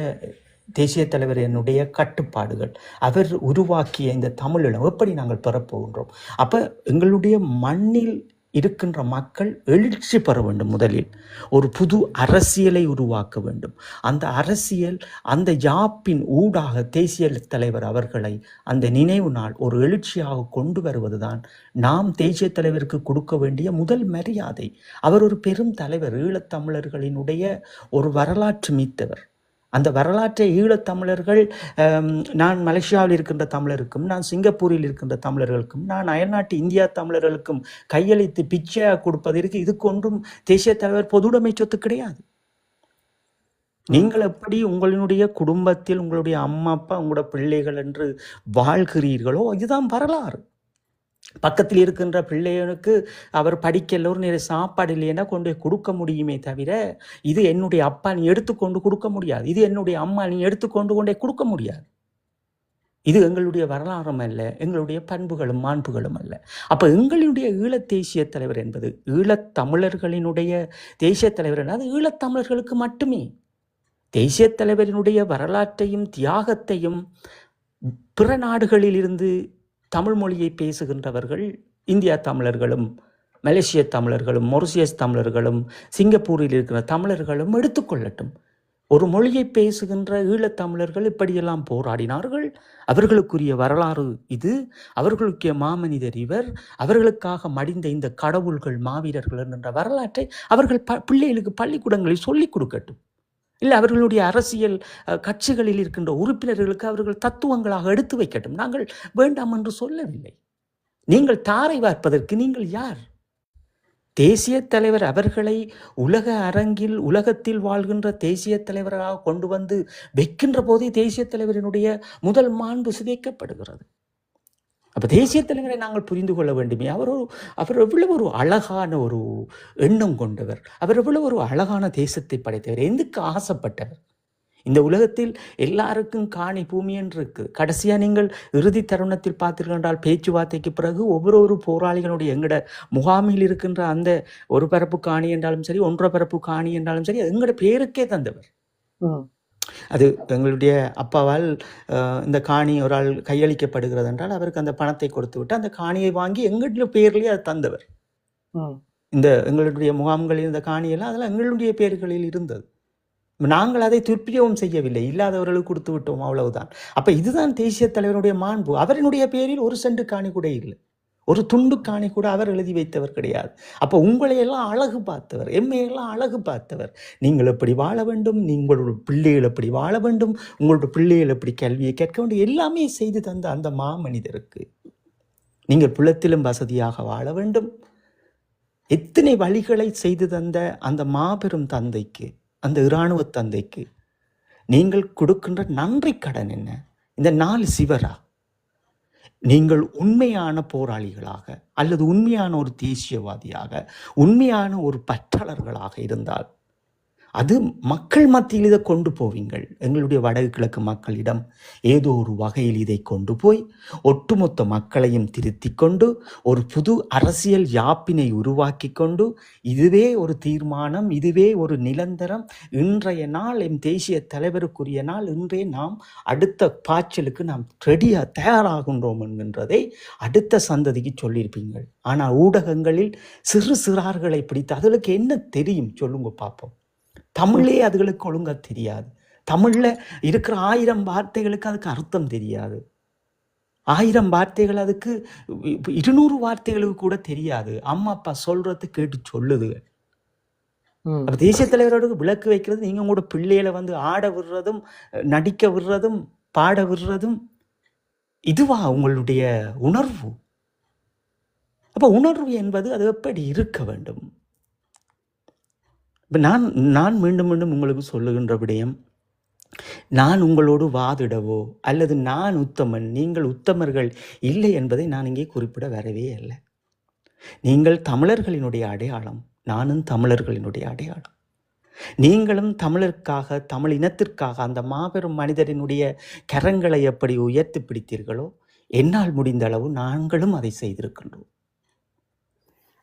தேசிய தலைவரினுடைய கட்டுப்பாடுகள், அவர் உருவாக்கிய இந்த தமிழீழம் எப்படி நாங்கள் பெறப்போகின்றோம்? அப்போ எங்களுடைய மண்ணில் இருக்கின்ற மக்கள் எழுச்சி பெற வேண்டும். முதலில் ஒரு புது அரசியலை உருவாக்க வேண்டும். அந்த அரசியல், அந்த யாப்பின் ஊடாக தேசிய தலைவர் அவர்களை அந்த நினைவு நாள் ஒரு எழுச்சியாக கொண்டு வருவதுதான் நாம் தேசிய தலைவருக்கு கொடுக்க வேண்டிய முதல் மரியாதை. அவர் ஒரு பெரும் தலைவர், ஈழத்தமிழர்களினுடைய ஒரு வரலாற்று மீத்தவர். அந்த வரலாற்றை ஈழத்தமிழர்கள், நான் மலேசியாவில் இருக்கின்ற தமிழருக்கும், நான் சிங்கப்பூரில் இருக்கின்ற தமிழர்களுக்கும், நான் அயல்நாட்டு இந்தியா தமிழர்களுக்கும் கையளித்து பிச்சையாக கொடுப்பதற்கு இதுக்கு ஒன்றும் தேசிய தலைவர் பொதுவுடைமை சொத்து கிடையாது. நீங்கள் எப்படி உங்களுடைய குடும்பத்தில் உங்களுடைய அம்மா அப்பா உங்களோட பிள்ளைகள் என்று வாழ்கிறீர்களோ இதுதான் வரலாறு. பக்கத்தில் இருக்கின்ற பிள்ளைகளுக்கு அவர் படிக்கல, ஒரு நேரம் சாப்பாடு இல்லைன்னா கொண்டு போய் கொடுக்க முடியுமே தவிர, இது என்னுடைய அப்பா நீ எடுத்துக்கொண்டு கொடுக்க முடியாது, இது என்னுடைய அம்மா நீ எடுத்துக்கொண்டு கொண்டே கொடுக்க முடியாது. இது எங்களுடைய வரலாறும் அல்ல, எங்களுடைய பண்புகளும் மாண்புகளும் அல்ல. அப்போ எங்களுடைய ஈழத் தேசிய தலைவர் என்பது, ஈழத்தமிழர்களினுடைய தேசிய தலைவர் என்பது அது ஈழத்தமிழர்களுக்கு மட்டுமே. தேசிய தலைவரினுடைய வரலாற்றையும் தியாகத்தையும் பிற நாடுகளில் இருந்து தமிழ் மொழியை பேசுகின்றவர்கள், இந்தியா தமிழர்களும் மலேசிய தமிழர்களும் மொரிஷியஸ் தமிழர்களும் சிங்கப்பூரில் இருக்கிற தமிழர்களும் எடுத்துக்கொள்ளட்டும். ஒரு மொழியை பேசுகின்ற ஈழத்தமிழர்கள் இப்படியெல்லாம் போராடினார்கள், அவர்களுக்குரிய வரலாறு இது, அவர்களுக்குரிய மாமனிதர் இவர், அவர்களுக்காக மடிந்த இந்த கடவுள்கள் மாவீரர்கள் என்ற வரலாற்றை அவர்கள் பிள்ளைகளுக்கு பள்ளிக்கூடங்களில் சொல்லிக் கொடுக்கட்டும். இல்லை அவர்களுடைய அரசியல் கட்சிகளில் இருக்கின்ற உறுப்பினர்களுக்கு அவர்கள் தத்துவங்களாக எடுத்து வைக்கட்டும். நாங்கள் வேண்டாம் என்று சொல்லவில்லை. நீங்கள் தாரை வார்ப்பதற்கு நீங்கள் யார்? தேசிய தலைவர் அவர்களை உலக அரங்கில், உலகத்தில் வாழ்கின்ற தேசிய தலைவராக கொண்டு வந்து வைக்கின்ற போதே தேசிய தலைவரினுடைய முதல் மாண்பு சிதைக்கப்படுகிறது. அப்போ தேசிய தலைவரை நாங்கள் புரிந்து கொள்ள வேண்டுமே. அவர் எவ்வளவு ஒரு அழகான ஒரு எண்ணம் கொண்டவர், அவர் எவ்வளவு ஒரு அழகான தேசத்தை படைத்தவர், எதுக்கு ஆசைப்பட்டவர். இந்த உலகத்தில் எல்லாருக்கும் காணி பூமி என்று இருக்குது. கடைசியாக நீங்கள் இறுதி தருணத்தில் பார்த்தீர்கள் பேச்சுவார்த்தைக்கு பிறகு ஒவ்வொரு போராளிகளுடைய எங்களோட முகாமில் இருக்கின்ற அந்த ஒரு பரப்பு காணி என்றாலும் சரி, ஒன்றரை பரப்பு காணி என்றாலும் சரி, எங்களோட பேருக்கே தந்தவர். அது எங்களுடைய அப்பாவால் இந்த காணி ஒரு ஆள் கையளிக்கப்படுகிறது என்றால் அவருக்கு அந்த பணத்தை கொடுத்து விட்டு அந்த காணியை வாங்கி எங்களுடைய பேர்லேயே அது தந்தவர். இந்த எங்களுடைய முகாம்களில் இந்த காணியெல்லாம் அதெல்லாம் எங்களுடைய பேர்களில் இருந்தது. நாங்கள் அதை துர்பிரயோகம் செய்யவில்லை, இல்லாதவர்களுக்கு கொடுத்து விட்டோம், அவ்வளவுதான். அப்போ இதுதான் தேசிய தலைவருடைய மாண்பு. அவரினுடைய பேரில் ஒரு சென்ட் காணி கூட இல்லை, ஒரு துண்டு காணி கூட அவர் எழுதி வைத்தவர் கிடையாது. அப்போ உங்களையெல்லாம் அழகு பார்த்தவர், எம்மையெல்லாம் அழகு பார்த்தவர். நீங்கள் எப்படி வாழ வேண்டும், உங்களோட பிள்ளைகள் எப்படி வாழ வேண்டும், உங்களோட பிள்ளைகள் எப்படி கல்வியை கேட்க வேண்டும், எல்லாமே செய்து தந்த அந்த மாமனிதருக்கு நீங்கள் புலத்திலும் வசதியாக வாழ வேண்டும். எத்தனை வழிகளை செய்து தந்த அந்த மாபெரும் தந்தைக்கு, அந்த இராணுவ தந்தைக்கு நீங்கள் கொடுக்கின்ற நன்றி கடன் என்ன? இந்த 4 சிவரா? நீங்கள் உண்மையான போராளிகளாக அல்லது உண்மையான ஒரு தேசியவாதியாக, உண்மையான ஒரு பற்றாளர்களாக இருந்தால் அது மக்கள் மத்தியில் இதை கொண்டு போவீங்கள். எங்களுடைய வடக்கு கிழக்கு மக்களிடம் ஏதோ ஒரு வகையில் இதை கொண்டு போய் ஒட்டுமொத்த மக்களையும் திருத்தி கொண்டு ஒரு புது அரசியல் யாப்பினை உருவாக்கி கொண்டு, இதுவே ஒரு தீர்மானம், இதுவே ஒரு நிரந்தரம், இன்றைய நாள் எம் தேசிய தலைவருக்குரிய நாள், இன்றே நாம் அடுத்த பாய்ச்சலுக்கு நாம் ரெடியாக தயாராகின்றோம் என்கின்றதை அடுத்த சந்ததிக்கு சொல்லியிருப்பீங்கள். ஆனால் ஊடகங்களில் சிறார்களை பிடித்து அதுகளுக்கு என்ன தெரியும் சொல்லுங்க பார்ப்போம். தமிழே அதுகளுக்கு ஒழுங்கா தெரியாது. தமிழில் இருக்கிற 1000 வார்த்தைகளுக்கு அதுக்கு அர்த்தம் தெரியாது. 1000 வார்த்தைகள் அதுக்கு 200 வார்த்தைகளுக்கு கூட தெரியாது. அம்மா அப்பா சொல்றது கேட்டு சொல்லுது. அப்ப தேசிய தலைவரோட விளக்கு வைக்கிறது, நீங்க உங்களோட பிள்ளைகளை வந்து ஆட விடுறதும், நடிக்க விடுறதும், பாட விடுறதும், இதுவா உங்களுடைய உணர்வு? அப்ப உணர்வு என்பது அது எப்படி இருக்க வேண்டும்? இப்போ நான் மீண்டும் மீண்டும் உங்களுக்கு சொல்லுகின்ற விடயம், நான் உங்களோடு வாதிடவோ அல்லது நான் உத்தமன் நீங்கள் உத்தமர்கள் இல்லை என்பதை நான் இங்கே குறிப்பிட வரவே இல்லை. நீங்கள் தமிழர்களினுடைய அடையாளம், நானும் தமிழர்களினுடைய அடையாளம். நீங்களும் தமிழருக்காக, தமிழ் இனத்திற்காக அந்த மாபெரும் மனிதரினுடைய கரங்களை எப்படி உயர்த்தி பிடித்தீர்களோ, என்னால் முடிந்த அளவு நாங்களும் அதை செய்திருக்கின்றோம்.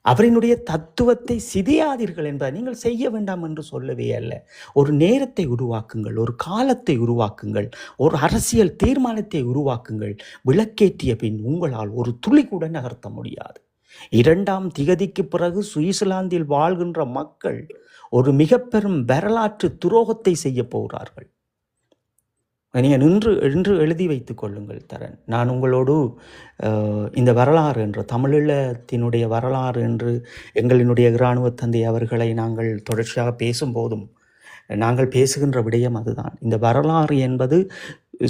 அவரினுடைய தத்துவத்தை சிதையாதீர்கள் என்பதை நீங்கள் செய்ய வேண்டாம் என்று சொல்லவே அல்ல. ஒரு நேரத்தை உருவாக்குங்கள், ஒரு காலத்தை உருவாக்குங்கள், ஒரு அரசியல் தீர்மானத்தை உருவாக்குங்கள். விளக்கேற்றிய பின் உங்களால் ஒரு துளி கூட நகர்த்த முடியாது. 2ஆம் திகதிக்கு பிறகு சுவிட்சர்லாந்தில் வாழ்கின்ற மக்கள் ஒரு மிக பெரும் வரலாற்று துரோகத்தை செய்ய போகிறார்கள். நீங்கள் இன்று எழுதி வைத்துக் கொள்ளுங்கள் தரன். நான் உங்களோடு இந்த வரலாறு என்ற தமிழீழத்தினுடைய வரலாறு என்று எங்களினுடைய இராணுவ தந்தை அவர்களை நாங்கள் தொடர்ச்சியாக பேசும்போதும் நாங்கள் பேசுகின்ற விடயம் அதுதான். இந்த வரலாறு என்பது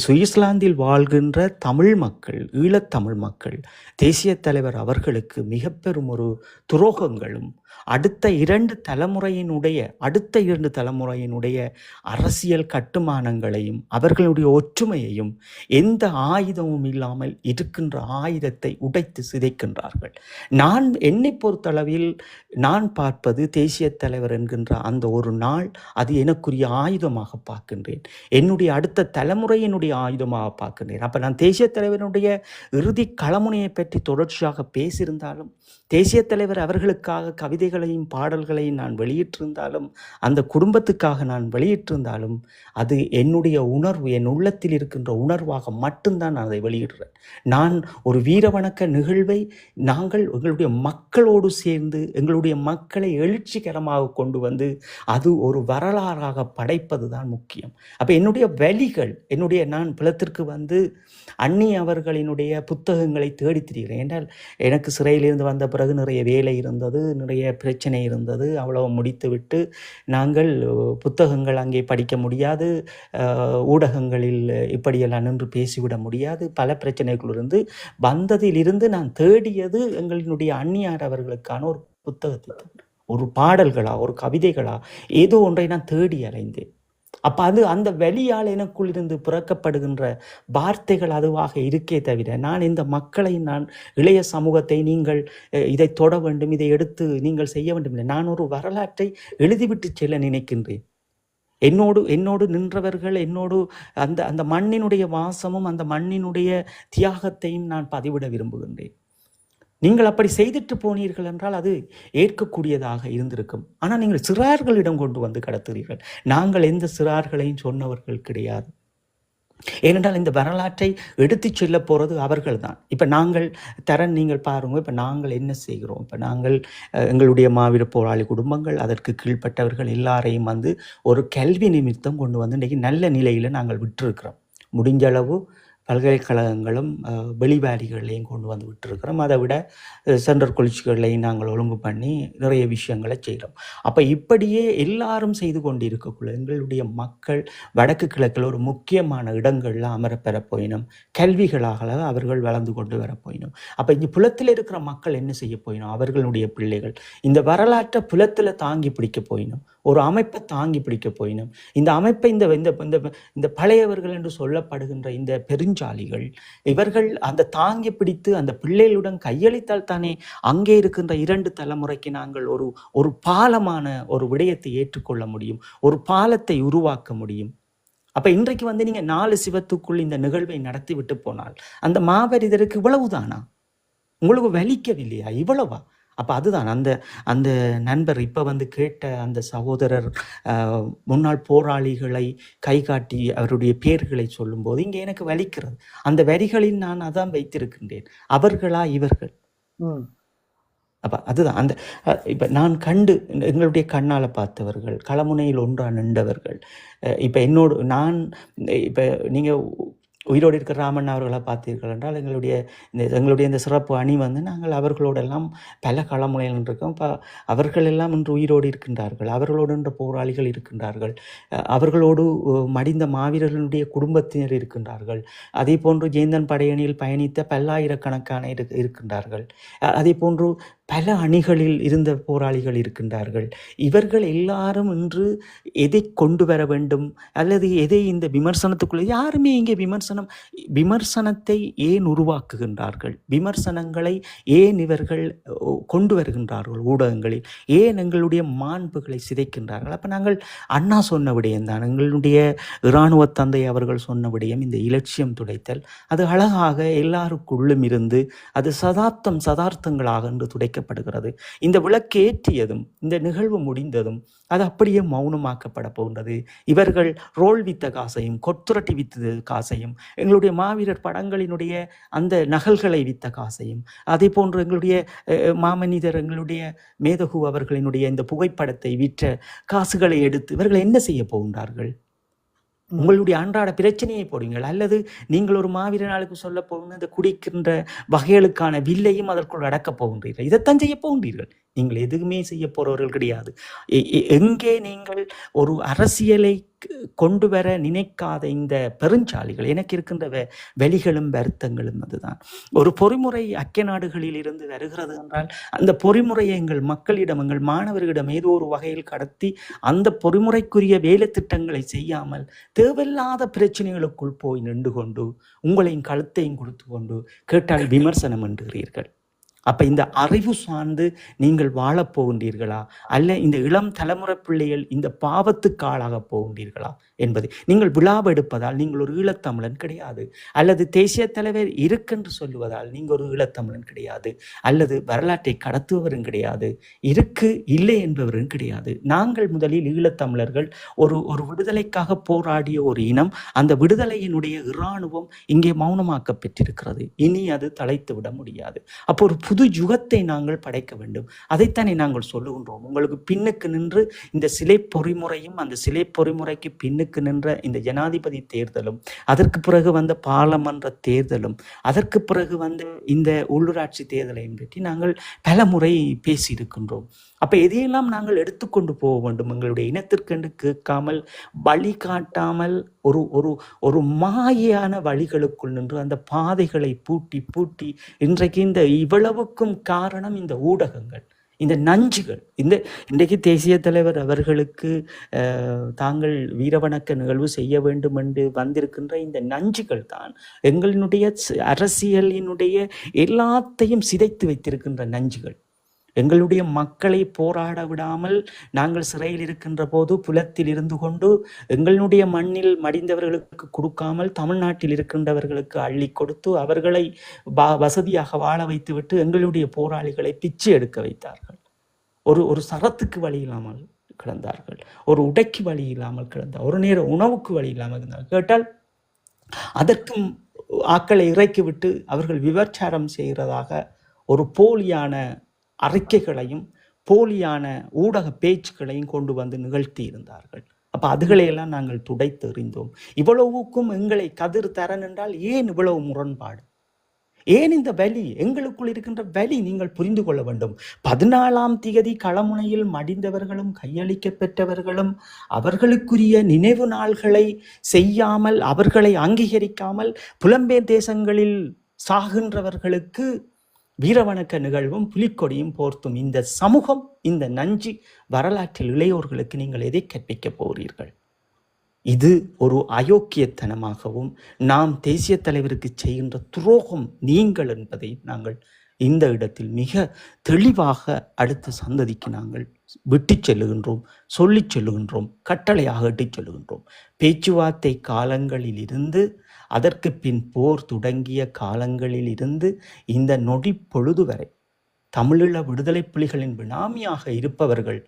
சுவிட்சர்லாந்தில் வாழ்கின்ற தமிழ் மக்கள், ஈழத்தமிழ் மக்கள், தேசிய தலைவர் அவர்களுக்கு மிக பெரும் ஒரு துரோகங்களும் அடுத்த இரண்டு தலைமுறையினுடைய அரசியல் கட்டுமானங்களையும் அவர்களுடைய ஒற்றுமையையும் எந்த ஆயுதமும் இல்லாமல் இருக்கின்ற ஆயுதத்தை உடைத்து சிதைக்கின்றார்கள். என்னை பொறுத்தளவில் நான் பார்ப்பது தேசிய தலைவர் என்கின்ற அந்த ஒரு நாள், அது எனக்குரிய ஆயுதமாக பார்க்கின்றேன். என்னுடைய அடுத்த தலைமுறையினுடைய ஆயுதமாக பார்க்கின்றேன். அப்போ நான் தேசிய தலைவருடைய இறுதி களமுனையை பற்றி தொடர்ச்சியாக பேசியிருந்தாலும், தேசிய தலைவர் அவர்களுக்காக கவிதைகளையும் பாடல்களையும் நான் வெளியிட்டிருந்தாலும், அந்த குடும்பத்துக்காக நான் வெளியிட்டிருந்தாலும், அது என்னுடைய உணர்வு, என் உள்ளத்தில் இருக்கின்ற உணர்வாக மட்டும்தான் நான் அதை வெளியிடுறேன். நான் ஒரு வீரவணக்க நிகழ்வை நாங்கள் எங்களுடைய மக்களோடு சேர்ந்து எங்களுடைய மக்களை எழுச்சிகரமாக கொண்டு வந்து அது ஒரு வரலாறாக படைப்பது தான் முக்கியம். அப்போ என்னுடைய வழிகள், நான் புலத்திற்கு வந்து அண்ணி அவர்களினுடைய புத்தகங்களை தேடி திரிகிறேன். என்றால் எனக்கு சிறையிலிருந்து வந்த பிறகு நிறைய வேலை இருந்தது, நிறைய பிரச்சனை இருந்தது. அவ்வளவு முடித்துவிட்டு நாங்கள் புத்தகங்கள் அங்கே படிக்க முடியாது, ஊடகங்களில் இப்படியெல்லாம் நின்று பேசிவிட முடியாது, பல பிரச்சனைகளிலிருந்து வந்ததிலிருந்து நான் தேடியது எங்களினுடைய அண்ணியார் அவர்களுக்கான ஒரு புத்தகத்தை, ஒரு பாடல்களா, ஒரு கவிதைகளா, ஏதோ ஒன்றை நான் தேடி அலைந்தேன். அப்போ அது அந்த வெளியால் எனக்குள் இருந்து பிறக்கப்படுகின்ற வார்த்தைகள் அதுவாக இருக்கே தவிர, நான் இந்த மக்களை, நான் இளைய சமூகத்தை நீங்கள் இதை தொட வேண்டும், இதை எடுத்து நீங்கள் செய்ய வேண்டும் இல்லை. நான் ஒரு வரலாற்றை எழுதிவிட்டு செல்ல நினைக்கின்றேன். என்னோடு நின்றவர்கள், என்னோடு அந்த மண்ணினுடைய வாசமும் அந்த மண்ணினுடைய தியாகத்தையும் நான் பதிவிட விரும்புகின்றேன். நீங்கள் அப்படி செய்துட்டு போனீர்கள் என்றால் அது ஏற்கக்கூடியதாக இருந்திருக்கும். ஆனால் நீங்கள் சிறார்களிடம் கொண்டு வந்து கடத்துகிறீர்கள். நாங்கள் எந்த சிறார்களையும் சொன்னவர்கள் கிடையாது. ஏனென்றால் இந்த வரலாற்றை எடுத்து செல்ல போகிறது அவர்கள் தான். இப்போ நீங்கள் பாருங்க, இப்போ நாங்கள் என்ன செய்கிறோம்? இப்போ நாங்கள் எங்களுடைய மாவீர போராளி குடும்பங்கள், அதற்கு கீழ்ப்பட்டவர்கள் எல்லாரையும் வந்து ஒரு கல்வி நிமித்தம் கொண்டு வந்து இன்றைக்கி நல்ல நிலையில் நாங்கள் விட்டுருக்கிறோம். முடிஞ்ச அளவு பல்கலைக்கழகங்களும் வெளிவாரிகளையும் கொண்டு வந்து விட்டுருக்கிறோம். அதை விட சென்ட்ரல் காலேஜ்களையும் நாங்கள் ஒழுங்கு பண்ணி நிறைய விஷயங்களை செய்கிறோம். அப்போ இப்படியே எல்லாரும் செய்து கொண்டு இருக்கக்குள்ள எங்களுடைய மக்கள் வடக்கு கிழக்கில் ஒரு முக்கியமான இடங்களில் அமரப்பெற போயினும், கல்விகளாக அவர்கள் வளர்ந்து கொண்டு வர போயினும். அப்போ இங்கே புலத்தில் இருக்கிற மக்கள் என்ன செய்ய போயினும்? அவர்களுடைய பிள்ளைகள் இந்த வரலாற்றை புலத்தில் தாங்கி பிடிக்க போயினும், ஒரு அமைப்பை தாங்கி பிடிக்க போயினும். இந்த அமைப்பை இந்த பழையவர்கள் என்று சொல்லப்படுகின்ற இந்த பெருஞ்சாலிகள், இவர்கள் அந்த தாங்கி பிடித்து அந்த பிள்ளைகளுடன் கையளித்தால் தானே அங்கே இருக்கின்ற 2 தலைமுறைக்கு நாங்கள் ஒரு பாலமான ஒரு விடயத்தை ஏற்றுக்கொள்ள முடியும், ஒரு பாலத்தை உருவாக்க முடியும். அப்ப இன்றைக்கு வந்து நீங்க 4 சிவத்துக்குள் இந்த நிகழ்வை நடத்தி விட்டு போனால் அந்த மாபெரிதருக்கு இவ்வளவுதானா? உங்களுக்கு வலிக்கவில்லையா? இவ்வளவா? அப்போ அதுதான் அந்த நண்பர் இப்போ வந்து கேட்ட அந்த சகோதரர் முன்னாள் போராளிகளை கை காட்டி அவருடைய பேர்களை சொல்லும்போது இங்கே எனக்கு வலிக்கிறது. அந்த வரிகளில் நான் அதான் வைத்திருக்கின்றேன், அவர்களா இவர்கள். அப்போ அதுதான் இப்போ நான் எங்களுடைய கண்ணால் பார்த்தவர்கள், களமுனையில் ஒன்றாக நின்றவர்கள். இப்போ இப்போ நீங்கள் உயிரோடு இருக்கிற ராமன் அவர்களை பார்த்தீர்கள் என்றால் எங்களுடைய இந்த சிறப்பு அணி வந்து நாங்கள் அவர்களோடெல்லாம் பல களமுனையில் இருக்கோம். இப்போ அவர்கள் எல்லாம் இன்று உயிரோடு இருக்கின்றார்கள், அவர்களோடு என்ற போராளிகள் இருக்கின்றார்கள், அவர்களோடு மடிந்த மாவீரர்களுடைய குடும்பத்தினர் இருக்கின்றார்கள். அதே போன்று ஜேந்தன் படையணியில் பயணித்த பல்லாயிரக்கணக்கான இருக்கின்றார்கள். அதே போன்று பல அணிகளில் இருந்த போராளிகள் இருக்கின்றார்கள். இவர்கள் எல்லாரும் இன்று எதை கொண்டு வர வேண்டும் அல்லது எதை இந்த விமர்சனத்துக்குள்ளே யாருமே இங்கே விமர்சனத்தை ஏன் உருவாக்குகின்றார்கள்? விமர்சனங்களை ஏன் இவர்கள் கொண்டு வருகின்றார்கள்? ஊடகங்களில் ஏன் எங்களுடைய மாண்புகளை சிதைக்கின்றார்கள்? அப்போ நாங்கள் அண்ணா சொன்ன விடயம்தான், எங்களுடைய இராணுவ தந்தை அவர்கள் சொன்ன விடயம், இந்த இலட்சியம் துடைத்தல், அது அழகாக எல்லாருக்குள்ளும் இருந்து அது சதார்த்தங்களாக என்று துடைக்க வைக்கப்படுகிறது. இந்த விளக்கு ஏற்றியதும் இந்த நிகழ்வு முடிந்ததும் அது அப்படியே மௌனமாக்கப்பட போகின்றது. இவர்கள் ரோல் வித்த காசையும் கொத்துரட்டி வித்த காசையும் எங்களுடைய மாவீரர் படங்களினுடைய அந்த நகல்களை வித்த காசையும் அதே போன்று எங்களுடைய மாமனிதர் எங்களுடைய மேதகு அவர்களினுடைய இந்த புகைப்படத்தை விற்ற காசுகளை எடுத்து இவர்கள் என்ன செய்ய போகின்றார்கள்? உங்களுடைய அன்றாட பிரச்சனையை போடுங்கள், அல்லது நீங்கள் ஒரு மாவீர நாளுக்கு சொல்ல போகின்ற இந்த குடிக்கின்ற வகைகளுக்கான வில்லையும் அதற்குள் அடக்கப் போகின்றீர்கள். இதைத்தான் செய்ய போகின்றீர்கள். நீங்கள் எதுவுமே செய்ய போறவர்கள் கிடையாது. எங்கே நீங்கள் ஒரு அரசியலை கொண்டு வர நினைக்காத இந்த பெருஞ்சாலிகள், எனக்கு இருக்கின்ற வெளிகளும் வருத்தங்களும் அதுதான். ஒரு பொறிமுறை அக்கிய நாடுகளில் இருந்து வருகிறது என்றால் அந்த பொறிமுறையை எங்கள் மக்களிடம் எங்கள் மாணவர்களிடம் ஏதோ ஒரு வகையில் கடத்தி அந்த பொறிமுறைக்குரிய வேலை திட்டங்களை செய்யாமல் தேவையில்லாத பிரச்சனைகளுக்குள் போய் நின்று கொண்டு உங்களையும் கழுத்தையும் கொடுத்து கொண்டு கேட்டால் விமர்சனம் என்றுகிறீர்கள். அப்போ இந்த அறிவு சார்ந்து நீங்கள் வாழப்போகின்றீர்களா, அல்ல இந்த இளம் தலைமுறை பிள்ளைகள் இந்த பாவத்துக்கு ஆளாக போகின்றீர்களா என்பது. நீங்கள் விழாவெடுப்பதால் நீங்கள் ஒரு ஈழத்தமிழன் கிடையாது, அல்லது தேசிய தலைவர் இருக்கென்று சொல்லுவதால் நீங்கள் ஒரு ஈழத்தமிழன் கிடையாது, அல்லது வரலாற்றை கடத்துபவரும் கிடையாது, இருக்கு இல்லை என்பவரும் கிடையாது. நாங்கள் முதலில் ஈழத்தமிழர்கள் ஒரு விடுதலைக்காக போராடிய ஒரு இனம். அந்த விடுதலையினுடைய இராணுவம் இங்கே மௌனமாக்க பெற்றிருக்கிறது. இனி அது தலைத்து விட முடியாது. அப்போ ஒரு புது யுகத்தை நாங்கள் படைக்க வேண்டும். அதைத்தானே நாங்கள் சொல்லுகின்றோம். உங்களுக்கு பின்னுக்கு நின்று இந்த சிலை பொறிமுறையும் அந்த சிலை பொறிமுறைக்கு பின்னுக்கு நின்ற இந்த ஜனாதிபதி தேர்தலும் அதற்கு பிறகு வந்த பாராளுமன்ற தேர்தலும் அதற்கு பிறகு வந்த இந்த உள்ளூராட்சி தேர்தலையும் பற்றி நாங்கள் பல முறை பேசியிருக்கின்றோம். அப்போ எதையெல்லாம் நாங்கள் எடுத்துக்கொண்டு போக வேண்டும்? எங்களுடைய இனத்திற்கென்று கேட்காமல் வழிகாட்டாமல் ஒரு ஒரு ஒரு மாயான வழிகளுக்குள் நின்று அந்த பாதைகளை பூட்டி பூட்டி இன்றைக்கு இந்த இவ்வளவுக்கும் காரணம் இந்த ஊடகங்கள், இந்த நஞ்சுகள். இன்றைக்கு தேசிய தலைவர் அவர்களுக்கு தாங்கள் வீரவணக்க நிகழ்வு செய்ய வேண்டும் என்று வந்திருக்கின்ற இந்த நஞ்சுகள் தான் எங்களினுடைய அரசியலினுடைய எல்லாத்தையும் சிதைத்து வைத்திருக்கின்ற நஞ்சுகள். எங்களுடைய மக்களை போராட விடாமல் நாங்கள் சிறையில் இருக்கின்ற போது புலத்தில் இருந்து கொண்டு எங்களுடைய மண்ணில் மடிந்தவர்களுக்கு கொடுக்காமல் தமிழ்நாட்டில் இருக்கின்றவர்களுக்கு அள்ளி கொடுத்து அவர்களை வசதியாக வாழ வைத்துவிட்டு எங்களுடைய போராளிகளை பிச்சு எடுக்க வைத்தார்கள். ஒரு சரத்துக்கு வழி இல்லாமல் கிடந்தார்கள், ஒரு உடைக்கு வழி இல்லாமல் கிடந்தார், ஒரு நேர உணவுக்கு வழி இல்லாமல் இருந்தார். கேட்டால் அதற்கும் ஆக்களை இறக்கிவிட்டு அவர்கள் விபச்சாரம் செய்கிறதாக ஒரு போலியான அறிக்கைகளையும் போலியான ஊடக பேச்சுக்களையும் கொண்டு வந்து நிகழ்த்தி இருந்தார்கள். அப்போ அதுகளையெல்லாம் நாங்கள் துடைத்தெறிந்தோம். இவ்வளவுக்கும் எங்களை கதிர் தரன் என்றால் ஏன் இவ்வளவு முரண்பாடு? ஏன் இந்த வலி? எங்களுக்குள் இருக்கின்ற வலி நீங்கள் புரிந்து கொள்ள வேண்டும். 14ஆம் தேதி களமுனையில் மடிந்தவர்களும் கையளிக்க பெற்றவர்களும் அவர்களுக்குரிய நினைவு நாள்களை செய்யாமல் அவர்களை அங்கீகரிக்காமல் புலம்பெயர் தேசங்களில் சாகின்றவர்களுக்கு வீரவணக்க நிகழ்வும் புலிக்கொடியும் போர்த்தும் இந்த சமூகம், இந்த நஞ்சு வரலாற்றில் இளையோர்களுக்கு நீங்கள் எதை கற்பிக்க போகிறீர்கள்? இது ஒரு அயோக்கியத்தனமாகவும் நாம் தேசிய தலைவருக்கு செய்கின்ற துரோகம் நீங்கள் என்பதை நாங்கள் இந்த இடத்தில் மிக தெளிவாக அடுத்த சந்ததிக்கு நாங்கள் விட்டு செல்லுகின்றோம், சொல்லி செல்லுகின்றோம், கட்டளையாக இட்டு செல்லுகின்றோம். பேச்சுவார்த்தை காலங்களில் இருந்து அதற்கு பின் போர் தொடங்கிய காலங்களில் இருந்து இந்த நொடி பொழுது வரை தமிழீழ விடுதலை புலிகளின் பினாமியாக இருப்பவர்கள்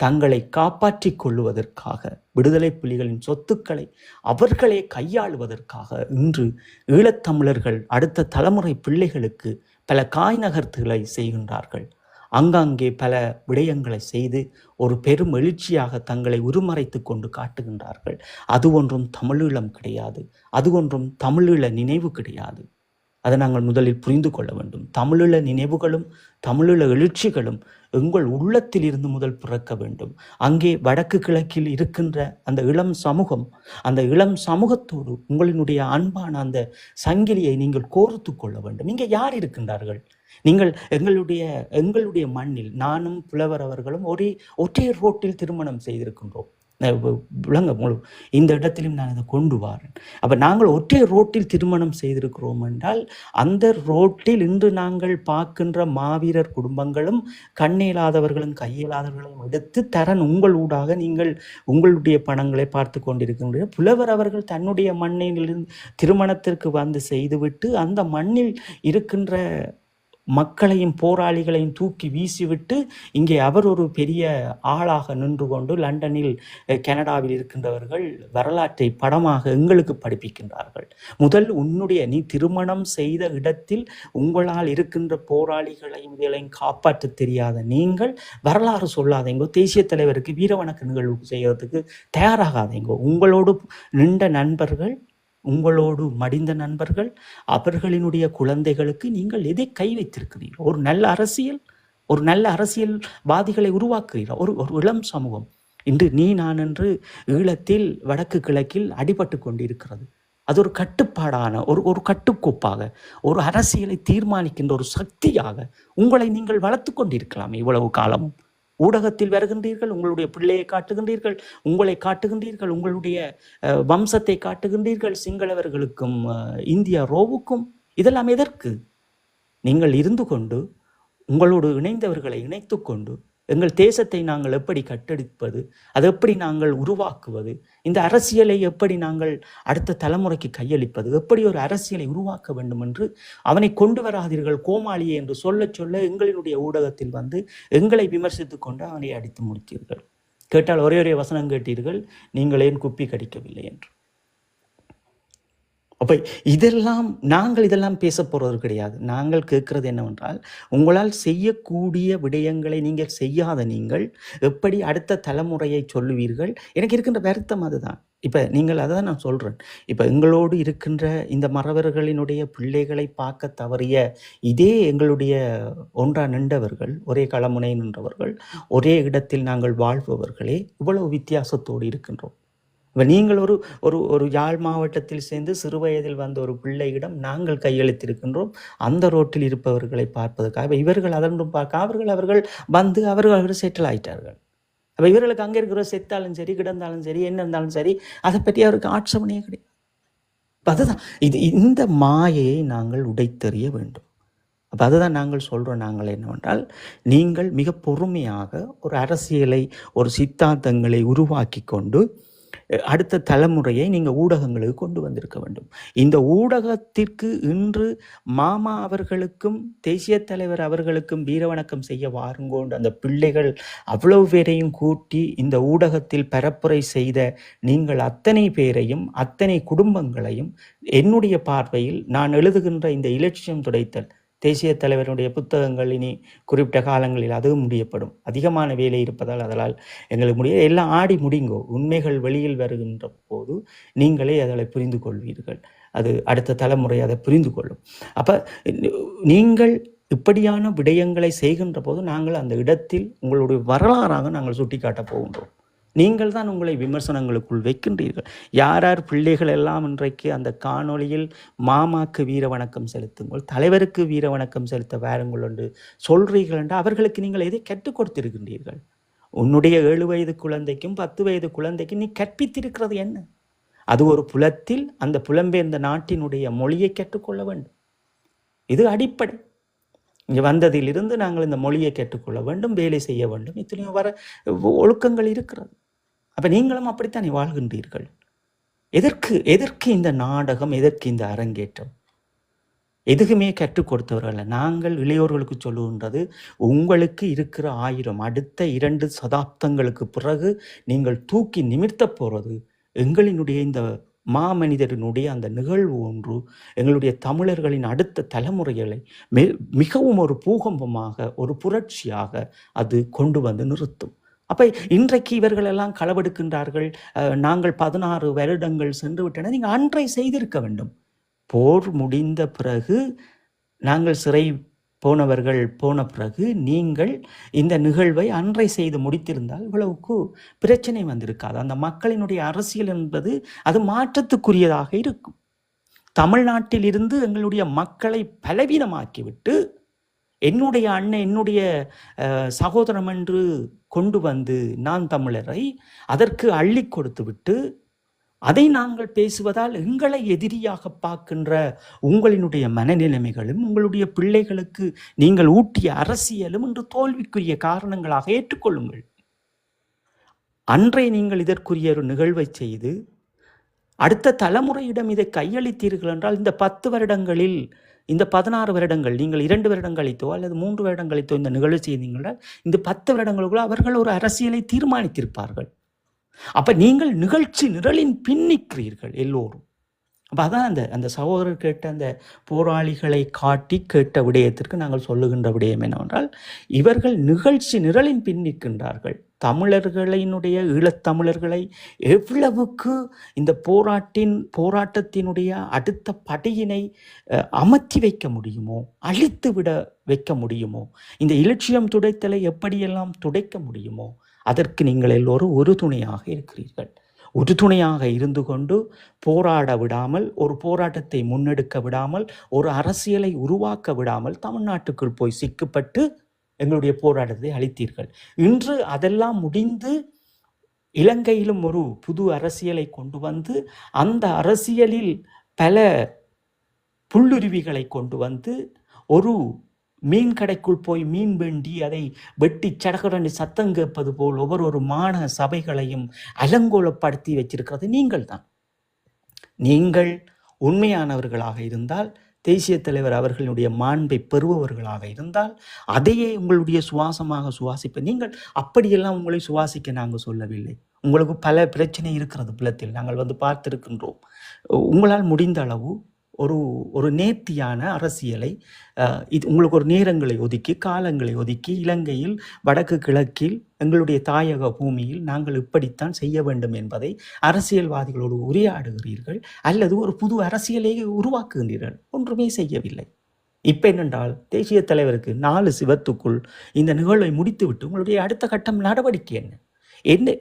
தங்களை காப்பாற்றிக் கொள்ளுவதற்காக விடுதலை புலிகளின் சொத்துக்களை அவர்களே கையாளுவதற்காக இன்று ஈழத்தமிழர்கள் அடுத்த தலைமுறை பிள்ளைகளுக்கு பல காய் நகர்த்துகளை செய்கின்றார்கள். அங்கங்கே பல விடயங்களை செய்து ஒரு பெரும் எழுச்சியாக தங்களை உருமறைத்து கொண்டு காட்டுகின்றார்கள். அது ஒன்றும் தமிழீழம் கிடையாது, அது ஒன்றும் தமிழீழ நினைவு கிடையாது. அதை நாங்கள் முதலில் புரிந்து கொள்ள வேண்டும். தமிழீழ நினைவுகளும் தமிழீழ எழுச்சிகளும் எங்கள் உள்ளத்தில் இருந்து முதல் பிறக்க வேண்டும். அங்கே வடக்கு கிழக்கில் இருக்கின்ற அந்த இளம் சமூகம், அந்த இளம் சமூகத்தோடு உங்களினுடைய அன்பான அந்த சங்கிலியை நீங்கள் கோர்த்து கொள்ள வேண்டும். இங்கே யார் இருக்கின்றார்கள்? நீங்கள் எங்களுடைய மண்ணில் நானும் புலவர் அவர்களும் ஒற்றை ரோட்டில் திருமணம் செய்திருக்கின்றோம். விளங்க முழு இந்த இடத்திலும் நான் இதை கொண்டு வரேன். அப்போ நாங்கள் ஒற்றை ரோட்டில் திருமணம் செய்திருக்கிறோம் என்றால் அந்த ரோட்டில் இன்று நாங்கள் பார்க்கின்ற மாவீரர் குடும்பங்களும் கண்ணியலாதவர்களும் கையில்லாதவர்களும் எடுத்து தரன் உங்கள் ஊடாக நீங்கள் உங்களுடைய பணங்களை பார்த்து கொண்டிருக்கின்ற புலவர் அவர்கள் தன்னுடைய மண்ணிலிருந்து திருமணத்திற்கு வந்து செய்துவிட்டு அந்த மண்ணில் இருக்கின்ற மக்களையும் போராளிகளையும் தூக்கி வீசிவிட்டு இங்கே அவர் ஒரு பெரிய ஆளாக நின்று கொண்டு லண்டனில் கனடாவில் இருக்கின்றவர்கள் வரலாற்றை படமாக எங்களுக்கு படிப்பிக்கின்றார்கள். முதல் நீ திருமணம் செய்த இடத்தில் உங்களால் இருக்கின்ற போராளிகளையும் இதழையும் காப்பாற்ற தெரியாத நீங்கள் வரலாறு சொல்லாதீங்கோ, தேசிய தலைவருக்கு வீரவணக்க நிகழ்வு செய்யறதுக்கு தயாராகாதீங்கோ. உங்களோடு நின்ற நண்பர்கள், உங்களோடு மடிந்த நண்பர்கள், அவர்களினுடைய குழந்தைகளுக்கு நீங்கள் எதை கை வைத்திருக்கிறீர்கள்? ஒரு நல்ல அரசியல்வாதிகளை உருவாக்குகிறீர்கள். ஒரு இளம் சமூகம் இன்று நீ நான் என்று ஈழத்தில் வடக்கு கிழக்கில் அடிபட்டு கொண்டிருக்கிறது. அது ஒரு கட்டுப்பாடான ஒரு கட்டுக்கோப்பாக, ஒரு அரசியலை தீர்மானிக்கின்ற ஒரு சக்தியாக உங்களை நீங்கள் வளர்த்து கொண்டிருக்கலாமே இவ்வளவு காலமும். ஊடகத்தில் வருகின்றீர்கள், உங்களுடைய பிள்ளையை காட்டுகின்றீர்கள், உங்களை காட்டுகின்றீர்கள், உங்களுடைய வம்சத்தை காட்டுகின்றீர்கள் சிங்களவர்களுக்கும் இந்தியா ரோவுக்கும். இதெல்லாம் எதற்கு? நீங்கள் இருந்து கொண்டு உங்களோடு இணைந்தவர்களை இணைத்து கொண்டு எங்கள் தேசத்தை நாங்கள் எப்படி கட்டெடுப்பது, அதை எப்படி நாங்கள் உருவாக்குவது, இந்த அரசியலை எப்படி நாங்கள் அடுத்த தலைமுறைக்கு கையளிப்பது, எப்படி ஒரு அரசியலை உருவாக்க வேண்டும் என்று அவனை கொண்டு வராதீர்கள் கோமாளியே என்று சொல்ல சொல்ல எங்களினுடைய ஊடகத்தில் வந்து எங்களை விமர்சித்து கொண்டு அவனை அடித்து முடித்தீர்கள். கேட்டால் ஒரே வசனம் கேட்டீர்கள், நீங்கள் ஏன் குப்பி கடிக்கவில்லை என்று. அப்போ நாங்கள் இதெல்லாம் பேச போகிறது கிடையாது. நாங்கள் கேட்கறது என்னவென்றால், உங்களால் செய்யக்கூடிய விடயங்களை நீங்கள் செய்யாத நீங்கள் எப்படி அடுத்த தலைமுறையை சொல்லுவீர்கள்? எனக்கு இருக்கின்ற வருத்தம் அதுதான். இப்போ நீங்கள் அதை தான் நான் சொல்கிறேன். இப்போ எங்களோடு இருக்கின்ற இந்த மறவர்களினுடைய பிள்ளைகளை பார்க்க தவறிய இதே எங்களுடைய ஒன்றா நின்றவர்கள், ஒரே களமுனை நின்றவர்கள், ஒரே இடத்தில் நாங்கள் வாழ்பவர்களே இவ்வளவு வித்தியாசத்தோடு இருக்கின்றோம். இப்போ நீங்கள் ஒரு யாழ் மாவட்டத்தில் சேர்ந்து சிறு வயதில் வந்த ஒரு பிள்ளையிடம் நாங்கள் கையளித்திருக்கின்றோம் அந்த ரோட்டில் இருப்பவர்களை பார்ப்பதற்காக. இவர்கள் அதன்றும் பார்க்க அவர்கள் வந்து அவர்கள் செட்டில் ஆயிட்டார்கள். அப்போ இவர்களுக்கு அங்கே இருக்கிற செத்தாலும் சரி, கிடந்தாலும் சரி, என்ன இருந்தாலும் சரி, அதை பற்றி அவருக்கு ஆட்சேபனையே கிடையாது. அதுதான் இந்த மாயையை நாங்கள் உடைத்தெறிய வேண்டும். அப்போ அதுதான் நாங்கள் சொல்கிறோம். நாங்கள் என்னவென்றால், நீங்கள் மிக பொறுமையாக ஒரு அரசியலை, ஒரு சித்தாந்தங்களை உருவாக்கி கொண்டு அடுத்த தலைமுறையை நீங்கள் ஊடகங்களுக்கு கொண்டு வந்திருக்க வேண்டும். இந்த ஊடகத்திற்கு இன்று மாமா அவர்களுக்கும் தேசிய தலைவர் அவர்களுக்கும் வீரவணக்கம் செய்ய வாருங்கோண்டு அந்த பிள்ளைகள் அவ்வளவு பேரையும் கூட்டி இந்த ஊடகத்தில் பரப்புரை செய்த நீங்கள் அத்தனை பேரையும் அத்தனை குடும்பங்களையும் என்னுடைய பார்வையில் நான் எழுதுகின்ற இந்த இலட்சியம் துடைத்தல் தேசிய தலைவருடைய புத்தகங்கள் இனி குறிப்பிட்ட காலங்களில் அதுவும் முடியப்படும். அதிகமான வேலை இருப்பதால் அதனால் எங்களுக்கு முடிய எல்லாம் ஆடி முடிங்கோ. உண்மைகள் வெளியில் வருகின்ற போது நீங்களே அதை புரிந்து கொள்வீர்கள். அது அடுத்த தலைமுறை அதை புரிந்து கொள்ளும். அப்போ நீங்கள் இப்படியான விடயங்களை செய்கின்ற போது நாங்கள் அந்த இடத்தில் உங்களுடைய வரலாறாக நாங்கள் சுட்டிக்காட்டப் போகின்றோம். நீங்கள் தான் உங்களை விமர்சனங்களுக்குள் வைக்கின்றீர்கள். யார் பிள்ளைகள் எல்லாம் இன்றைக்கு அந்த காணொளியில் மாமாக்கு வீர வணக்கம் செலுத்துங்கள், தலைவருக்கு வீர வணக்கம் செலுத்த வாருங்கள் என்று சொல்றீர்கள் என்று அவர்களுக்கு நீங்கள் எதை கற்றுக் கொடுத்திருக்கின்றீர்கள்? உன்னுடைய 7 வயது குழந்தைக்கும் 10 வயது குழந்தைக்கும் நீ கற்பித்திருக்கிறது என்ன? அது ஒரு புலத்தில் அந்த புலம்பெயர்ந்த நாட்டினுடைய மொழியை கற்றுக்கொள்ள வேண்டும். இது அடிப்படை. இங்கே வந்ததிலிருந்து நாங்கள் இந்த மொழியை கேட்டுக்கொள்ள வேண்டும், வேலை செய்ய வேண்டும், இத்தனையோ ஒழுக்கங்கள் இருக்கிறது. அப்போ நீங்களும் அப்படித்தானே வாழ்கின்றீர்கள். எதற்கு இந்த நாடகம், எதற்கு இந்த அரங்கேற்றம்? எதுக்குமே கற்றுக் கொடுத்தவர்கள் நாங்கள் இளையோர்களுக்கு சொல்லுகின்றது, உங்களுக்கு இருக்கிற 1000 அடுத்த 2 சதாப்தங்களுக்கு பிறகு நீங்கள் தூக்கி நிமிர்த்த போகிறது எங்களினுடைய இந்த மாமனிதரினுடைய அந்த நிகழ்வு ஒன்று எங்களுடைய தமிழர்களின் அடுத்த தலைமுறைகளை மிகவும் ஒரு பூகம்பமாக, ஒரு புரட்சியாக அது கொண்டு வந்து நிறுத்தும். அப்போ இன்றைக்கு இவர்கள் எல்லாம் களவெடுக்கின்றார்கள். நாங்கள் 16 வருடங்கள் சென்று விட்டன. நீங்கள் அன்றை செய்திருக்க வேண்டும். போர் முடிந்த பிறகு, நாங்கள் சிறை போனவர்கள் போன பிறகு நீங்கள் இந்த நிகழ்வை அன்றை செய்து முடித்திருந்தால் இவ்வளவுக்கு பிரச்சனை வந்திருக்காது. அந்த மக்களினுடைய அரசியல் என்பது அது மாற்றத்துக்குரியதாக இருக்கும். தமிழ்நாட்டில் இருந்து எங்களுடைய மக்களை பலவீனமாக்கிவிட்டு என்னுடைய அண்ணன், என்னுடைய சகோதரம் என்று கொண்டு வந்து நான் தமிழரை அதற்கு அள்ளி கொடுத்து விட்டு அதை நாங்கள் பேசுவதால் எங்களை எதிரியாக பார்க்கின்ற உங்களினுடைய மனநிலைமைகளும் உங்களுடைய பிள்ளைகளுக்கு நீங்கள் ஊட்டிய அரசியலும் இன்று தோல்விக்குரிய காரணங்களாக ஏற்றுக்கொள்ளுங்கள். அன்றை நீங்கள் இதற்குரிய ஒரு நிகழ்வை செய்து அடுத்த தலைமுறையிடம் இதை கையளித்தீர்கள் என்றால் இந்த 10 வருடங்களில் இந்த 16 வருடங்கள் நீங்கள் 2 வருடம் கழித்தோ அல்லது 3 வருடம் கழித்தோ இந்த நிகழ்வு செய்தீங்கன்னா இந்த 10 வருடங்களுக்குள்ள அவர்கள் ஒரு அரசியலை தீர்மானித்திருப்பார்கள். அப்ப நீங்கள் நிகழ்ச்சி நிரலின் பின்னிக்கிறீர்கள் எல்லோரும். அப்போ அதான் அந்த சகோதரர் கேட்ட அந்த போராளிகளை காட்டி கேட்ட விடயத்திற்கு நாங்கள் சொல்லுகின்ற விடயம் என்னவென்றால், இவர்கள் நிகழ்ச்சி நிரலின் பின் நிற்கின்றார்கள். தமிழர்களினுடைய ஈழத்தமிழர்களை எவ்வளவுக்கு இந்த போராட்டத்தினுடைய அடுத்த படியினை அமர்த்தி வைக்க முடியுமோ, அழித்து விட வைக்க முடியுமோ, இந்த இலட்சியம் துடைத்தலை எப்படியெல்லாம் துடைக்க முடியுமோ அதற்கு நீங்கள் எல்லோரும் ஒரு துணையாக இருக்கிறீர்கள். ஒரு துணையாக இருந்து கொண்டு போராட விடாமல், ஒரு போராட்டத்தை முன்னெடுக்க விடாமல், ஒரு அரசியலை உருவாக்க விடாமல் தமிழ்நாட்டுக்குள் போய் சிக்கப்பட்டு எங்களுடைய போராட்டத்தை அளித்தீர்கள். இன்று அதெல்லாம் முடிந்து இலங்கையிலும் ஒரு புது அரசியலை கொண்டு வந்து அந்த அரசியலில் பல புல்லுருவிகளை கொண்டு வந்து ஒரு மீன் கடைக்குள் போய் மீன் வேண்டி அதை வெட்டி சடகரண்டி சத்தம் கேட்பது போல் ஒவ்வொரு மாநகர சபைகளையும் அலங்கோலப்படுத்தி வச்சிருக்கிறது நீங்கள் தான். நீங்கள் உண்மையானவர்களாக இருந்தால், தேசிய தலைவர் அவர்களுடைய மாண்பை பெறுபவர்களாக இருந்தால் அதையே உங்களுடைய சுவாசமாக சுவாசிப்ப. நீங்கள் அப்படியெல்லாம் உங்களை சுவாசிக்க நாங்கள் சொல்லவில்லை. உங்களுக்கு பல பிரச்சனை இருக்கிறது புலத்தில், நாங்கள் பார்த்திருக்கின்றோம். உங்களால் முடிந்த அளவு ஒரு நேர்த்தியான அரசியலை இது உங்களுக்கு ஒரு நேரங்களை ஒதுக்கி காலங்களை ஒதுக்கி இலங்கையில் வடக்கு கிழக்கில் எங்களுடைய தாயக பூமியில் நாங்கள் இப்படித்தான் செய்ய வேண்டும் என்பதை அரசியல்வாதிகளோடு உரையாடுகிறீர்கள் அல்லது ஒரு புது அரசியலை உருவாக்குகின்றீர்கள். ஒன்றுமே செய்யவில்லை. இப்போ என்னென்றால், தேசிய தலைவருக்கு 4 சிவத்துக்குள் இந்த நிகழ்வை முடித்துவிட்டு உங்களுடைய அடுத்த கட்டம் நடவடிக்கை